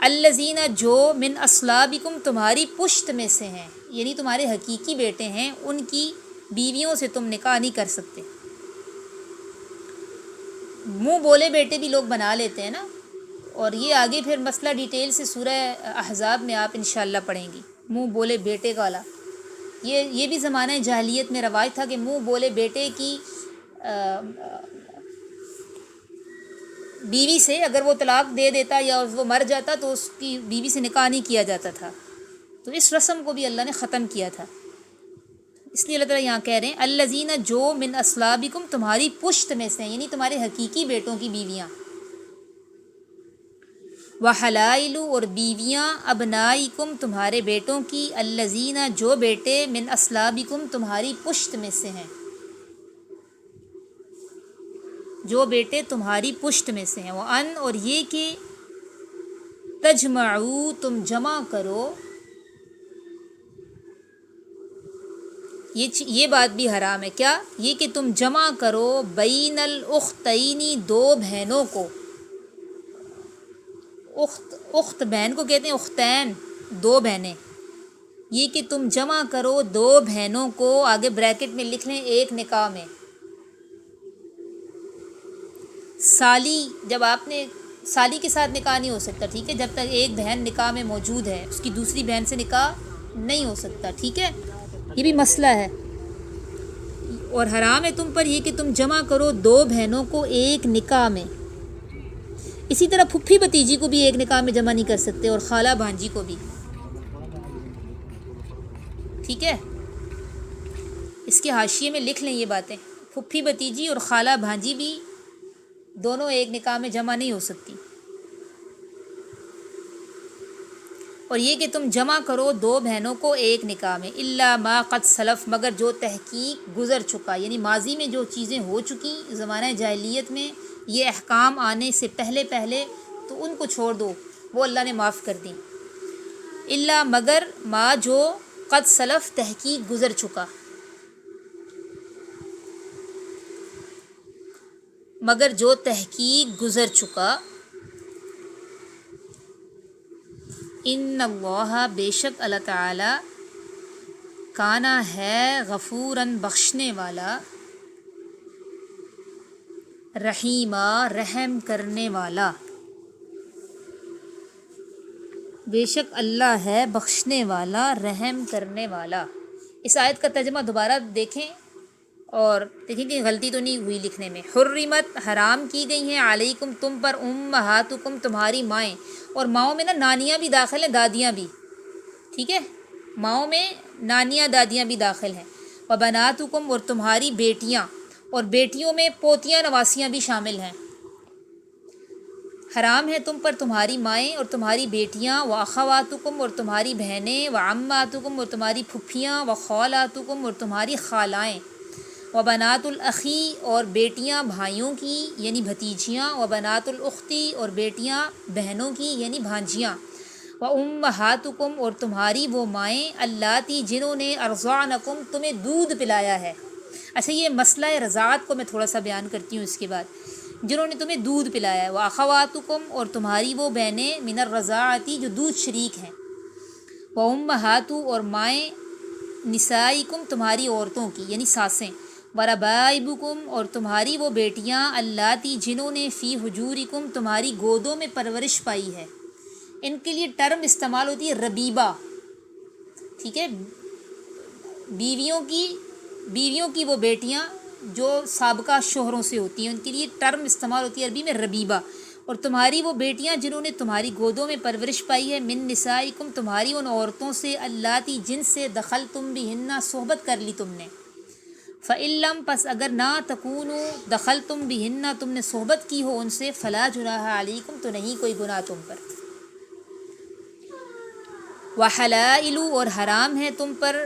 S1: الذین جو من اصلابکم تمہاری پشت میں سے ہیں، یعنی تمہارے حقیقی بیٹے ہیں، ان کی بیویوں سے تم نکاح نہیں کر سکتے۔ منہ بولے بیٹے بھی لوگ بنا لیتے ہیں نا، اور یہ آگے پھر مسئلہ ڈیٹیل سے سورہ احزاب میں آپ انشاءاللہ پڑھیں گی، منہ بولے بیٹے والا۔ یہ بھی زمانہ جاہلیت میں رواج تھا کہ منہ بولے بیٹے کی بیوی سے اگر وہ طلاق دے دیتا یا وہ مر جاتا تو اس کی بیوی سے نکاح نہیں کیا جاتا تھا، تو اس رسم کو بھی اللہ نے ختم کیا تھا۔ اس لیے اللہ تعالیٰ یہاں کہہ رہے ہیں الذین جو من اصلابکم تمہاری پشت میں سے ہیں، یعنی تمہارے حقیقی بیٹوں کی بیویاں، وحلائل اور بیویاں ابنائکم تمہارے بیٹوں کی، الذین جو بیٹے من اصلابکم تمہاری پشت میں سے ہیں، جو بیٹے تمہاری پشت میں سے ہیں، وَأَن اور یہ کہ تجمعو تم جمع کرو، یہ بات بھی حرام ہے، کیا یہ کہ تم جمع کرو بین الاختینی دو بہنوں کو، اخت بہن کو کہتے ہیں اختین، دو بہنیں، یہ کہ تم جمع کرو دو بہنوں کو، آگے بریکٹ میں لکھ لیں ایک نکاح میں۔ سالی، جب آپ نے سالی کے ساتھ نکاح نہیں ہو سکتا، ٹھیک ہے، جب تک ایک بہن نکاح میں موجود ہے اس کی دوسری بہن سے نکاح نہیں ہو سکتا، ٹھیک ہے، یہ بھی مسئلہ ہے۔ اور حرام ہے تم پر یہ کہ تم جمع کرو دو بہنوں کو ایک نکاح میں، اسی طرح پھپھی بھتیجی کو بھی ایک نکاح میں جمع نہیں کر سکتے، اور خالہ بھانجی کو بھی، ٹھیک ہے، اس کے حاشیے میں لکھ لیں یہ باتیں، پھپھی بھتیجی اور خالہ بھانجی بھی دونوں ایک نکاح میں جمع نہیں ہو سکتی۔ اور یہ کہ تم جمع کرو دو بہنوں کو ایک نکاح میں، الا ما قد سلف، مگر جو تحقیق گزر چکا، یعنی ماضی میں جو چیزیں ہو چکی زمانہ جاہلیت میں، یہ احکام آنے سے پہلے تو ان کو چھوڑ دو، وہ اللہ نے معاف کر دیں۔ الا مگر ما جو قد سلف تحقیق گزر چکا، مگر جو تحقیق گزر چکا، ان اللہ بے شک اللہ تعالی کانا ہے غفوراً بخشنے والا، رحیمہ رحم کرنے والا، بے شک اللہ ہے بخشنے والا رحم کرنے والا۔ اس آیت کا ترجمہ دوبارہ دیکھیں اور دیکھیں کہ غلطی تو نہیں ہوئی لکھنے میں۔ حرمت حرام کی گئی ہیں، علیکم تم پر، امہاتکم تمہاری مائیں، اور ماؤں میں نا نانیاں بھی داخل ہیں، دادیاں بھی، ٹھیک ہے، ماؤں میں نانیاں دادیاں بھی داخل ہیں، وبناتکم اور تمہاری بیٹیاں، اور بیٹیوں میں پوتیاں نواسیاں بھی شامل ہیں۔ حرام ہے تم پر تمہاری مائیں اور تمہاری بیٹیاں، واخواتکم اور تمہاری بہنیں، وعماتکم اور تمہاری پھپھیاں، وخالاتکم اور تمہاری خالائیں، وبنات الاخی اور بیٹیاں بھائیوں کی یعنی بھتیجیاں، وبنات الاختی اور بیٹیاں بہنوں کی یعنی بھانجیاں، وامہاتکم اور تمہاری وہ مائیں، اللاتی جنہوں نے ارضعنکم تمہیں دودھ پلایا ہے۔ اچھا، یہ مسئلہ رضاعت کو میں تھوڑا سا بیان کرتی ہوں اس کے بعد، جنہوں نے تمہیں دودھ پلایا ہے، واخواتکم اور تمہاری وہ بہنیں، من الرضاعتی جو دودھ شریک ہیں، وامہات اور مائیں، نسائکم تمہاری عورتوں کی یعنی ساسیں، وربائبکم اور تمہاری وہ بیٹیاں، اللاتی جنہوں نے فی حجورکم تمہاری گودوں میں پرورش پائی ہے۔ ان کے لیے ٹرم استعمال ہوتی ہے ربیبہ، ٹھیک ہے، بیویوں کی وہ بیٹیاں جو سابقہ شوہروں سے ہوتی ہیں، ان کے لیے ٹرم استعمال ہوتی ہے عربی میں ربیبہ۔ اور تمہاری وہ بیٹیاں جنہوں نے تمہاری گودوں میں پرورش پائی ہے، من نسائکم تمہاری ان عورتوں سے، اللاتی جن سے دخلتم بہن صحبت کر لی تم نے، فَإِن لَّم پس اگر نہ تکونوا دخلتم بہن تم نے صحبت کی ہو ان سے، فلا جناح علیکم تو نہیں کوئی گناہ تم پر۔ وحلائل اور حرام ہے تم پر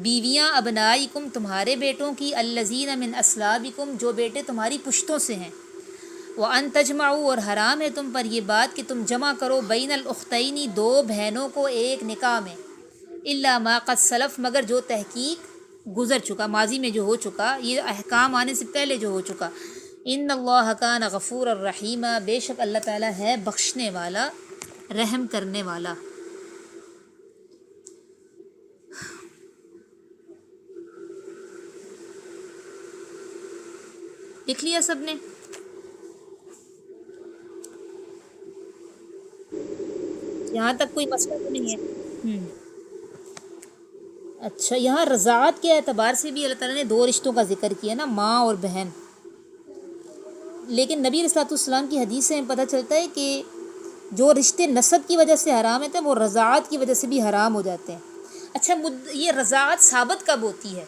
S1: بیویاں، ابنائکم تمہارے بیٹوں کی، الذین من اصلابکم جو بیٹے تمہاری پشتوں سے ہیں، وان تجمعوا اور حرام ہے تم پر یہ بات کہ تم جمع کرو بین الاختین دو بہنوں کو ایک نکاح میں، الا ما قد سلف مگر جو تحقیق گزر چکا، ماضی میں جو ہو چکا، یہ احکام آنے سے پہلے جو ہو چکا۔ ان اللہ کان غفور الرحیم بے شک اللہ تعالی ہے بخشنے والا رحم کرنے والا۔ لکھ لیا سب نے؟ یہاں تک کوئی مسئلہ تو نہیں ہے؟ اچھا، یہاں رضاعت کے اعتبار سے بھی اللہ تعالیٰ نے دو رشتوں کا ذکر کیا نا، ماں اور بہن، لیکن نبی علیہ السلام کی حدیث سے ہمیں پتہ چلتا ہے کہ جو رشتے نسب کی وجہ سے حرام ہوتے ہیں وہ رضاعت کی وجہ سے بھی حرام ہو جاتے ہیں۔ اچھا، یہ رضاعت ثابت کب ہوتی ہے؟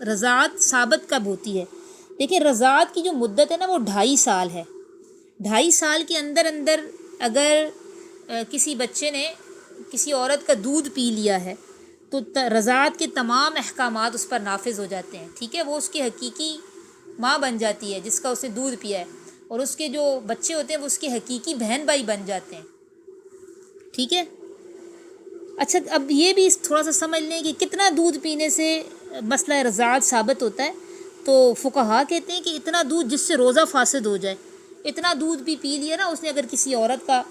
S1: رضاعت ثابت کب ہوتی ہے؟ دیکھیں، رضاعت کی جو مدت ہے نا وہ 2.5 سال ہے۔ 2.5 سال کے اندر اگر کسی بچے نے کسی عورت کا دودھ پی لیا ہے تو رضاعت کے تمام احکامات اس پر نافذ ہو جاتے ہیں، ٹھیک ہے، وہ اس کے حقیقی ماں بن جاتی ہے جس کا اسے دودھ پیا ہے، اور اس کے جو بچے ہوتے ہیں وہ اس کے حقیقی بہن بھائی بن جاتے ہیں. ٹھیک ہے. اچھا اب یہ بھی تھوڑا سا سمجھ لیں کہ کتنا دودھ پینے سے مسئلہ رضاعت ثابت ہوتا ہے. تو فقہا کہتے ہیں کہ اتنا دودھ جس سے روزہ فاسد ہو جائے، اتنا دودھ بھی پی لیا نا اس نے اگر کسی عورت کا،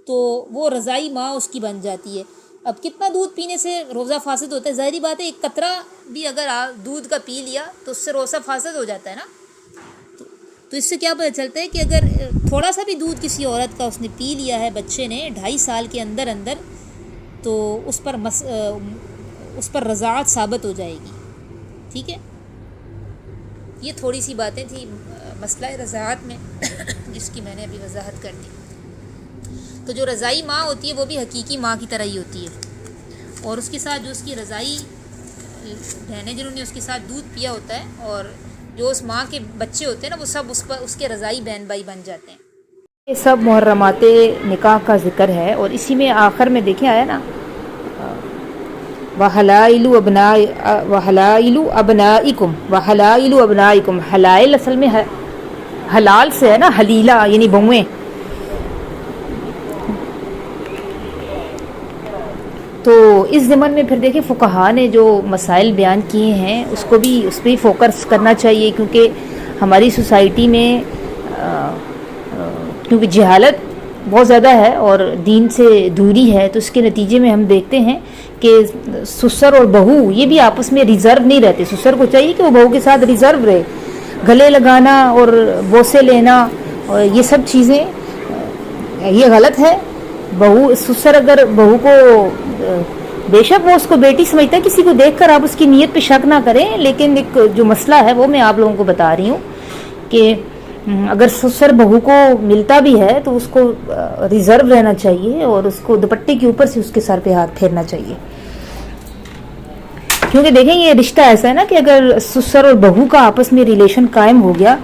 S1: تو وہ رضائی ماں اس کی بن جاتی ہے. اب کتنا دودھ پینے سے روزہ فاسد ہوتا ہے؟ ظاہری بات ہے ایک قطرہ بھی اگر دودھ کا پی لیا تو اس سے روزہ فاسد ہو جاتا ہے نا. تو اس سے کیا پتہ چلتا ہے کہ اگر تھوڑا سا بھی دودھ کسی عورت کا اس نے پی لیا ہے بچے نے 2.5 سال کے اندر تو اس پر رضاعت ثابت ہو جائے گی. ٹھیک ہے. یہ تھوڑی سی باتیں تھیں مسئلہ رضاعت میں جس کی میں نے ابھی وضاحت کر دی. تو جو رضائی ماں ہوتی ہے وہ بھی حقیقی ماں کی طرح ہی ہوتی ہے، اور اس کے ساتھ جو اس کی رضائی بہنیں جنہوں نے اس کے ساتھ دودھ پیا ہوتا ہے، اور جو اس ماں کے بچے ہوتے ہیں نا وہ سب اس کے رضائی بہن بھائی بن جاتے ہیں.
S2: یہ سب محرمات نکاح کا ذکر ہے، اور اسی میں آخر میں دیکھیں آیا نا وحلائل ابنائکم وحلائل ابنائکم. حلائل اصل میں حلال سے ہے نا، حلیلہ یعنی بہویں. تو اس ضمن میں پھر دیکھیں فقہا نے جو مسائل بیان کیے ہیں اس پہ ہی فوکس کرنا چاہیے، کیونکہ ہماری سوسائٹی میں کیونکہ جہالت بہت زیادہ ہے اور دین سے دوری ہے، تو اس کے نتیجے میں ہم دیکھتے ہیں کہ سسر اور بہو یہ بھی آپس میں ریزرو نہیں رہتے. سسر کو چاہیے کہ وہ بہو کے ساتھ ریزرو رہے. گلے لگانا اور بوسے لینا اور یہ سب چیزیں یہ غلط ہے. سسر اگر بہو کو بے شک وہ اس کو بیٹی سمجھتا ہے، کسی کو دیکھ کر آپ اس کی نیت پہ شک نہ کریں، لیکن ایک جو مسئلہ ہے وہ میں آپ لوگوں کو بتا رہی ہوں کہ اگر سسر بہو کو ملتا بھی ہے تو اس کو ریزرو رہنا چاہیے اور اس کو دوپٹے کے اوپر سے اس کے سر پہ ہاتھ پھیرنا چاہیے. کیونکہ دیکھیں یہ رشتہ ایسا ہے نا کہ اگر سسر اور بہو کا آپس میں ریلیشن قائم ہو گیا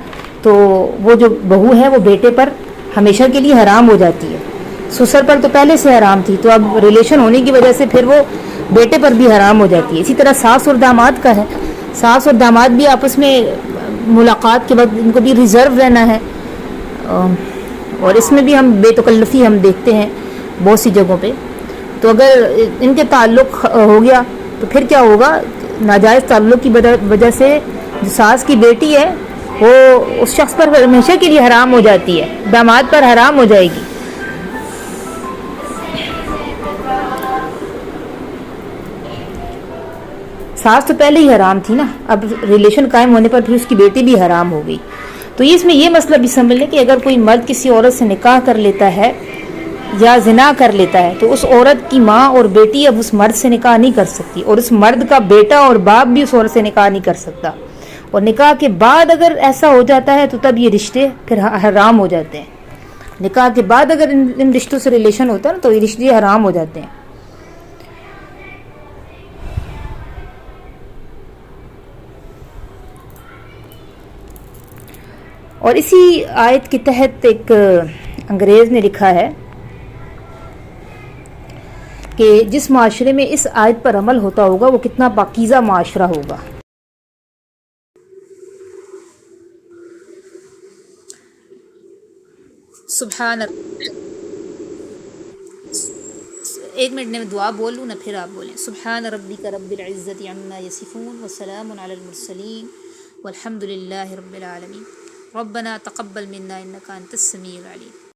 S2: تو وہ جو بہو ہے وہ بیٹے پر ہمیشہ کے لیے حرام ہو جاتی ہے. سسر پر تو پہلے سے حرام تھی، تو اب ریلیشن ہونے کی وجہ سے پھر وہ بیٹے پر بھی حرام ہو جاتی ہے. اسی طرح ساس اور داماد کا ہے. ساس اور داماد بھی آپس میں ملاقات کے بعد ان کو بھی ریزرو رہنا ہے، اور اس میں بھی ہم بے تکلفی ہم دیکھتے ہیں بہت سی جگہوں پہ. تو اگر ان کے تعلق ہو گیا تو پھر کیا ہوگا؟ ناجائز تعلق کی وجہ سے جو ساس کی بیٹی ہے وہ اس شخص پر ہمیشہ کے لیے حرام ہو جاتی ہے، داماد پر حرام ہو جائے گی. ساس تو پہلے ہی حرام تھی نا، اب ریلیشن قائم ہونے پر پھر اس کی بیٹی بھی حرام ہو گئی. تو اس میں یہ مسئلہ بھی سمجھ لیں کہ اگر کوئی مرد کسی عورت سے نکاح کر لیتا ہے یا زنا کر لیتا ہے تو اس عورت کی ماں اور بیٹی اب اس مرد سے نکاح نہیں کر سکتی، اور اس مرد کا بیٹا اور باپ بھی اس عورت سے نکاح نہیں کر سکتا. اور نکاح کے بعد اگر ایسا ہو جاتا ہے تو تب یہ رشتے پھر حرام ہو جاتے ہیں. نکاح کے بعد اگر ان رشتوں سے ریلیشن ہوتا ہے نا تو یہ رشتے حرام ہو جاتے ہیں. اور اسی آیت کے تحت ایک انگریز نے لکھا ہے کہ جس معاشرے میں اس آیت پر عمل ہوتا ہوگا وہ کتنا پاکیزہ معاشرہ ہوگا.
S1: سبحان. ایک منٹ میں دعا بول لوں نا پھر آپ بولیں. سبحان ربک رب العزت عما یصفون وسلام علی المرسلین والحمد للہ رب العالمین. ربنا تقبل منا انک انت السمیع العلیم.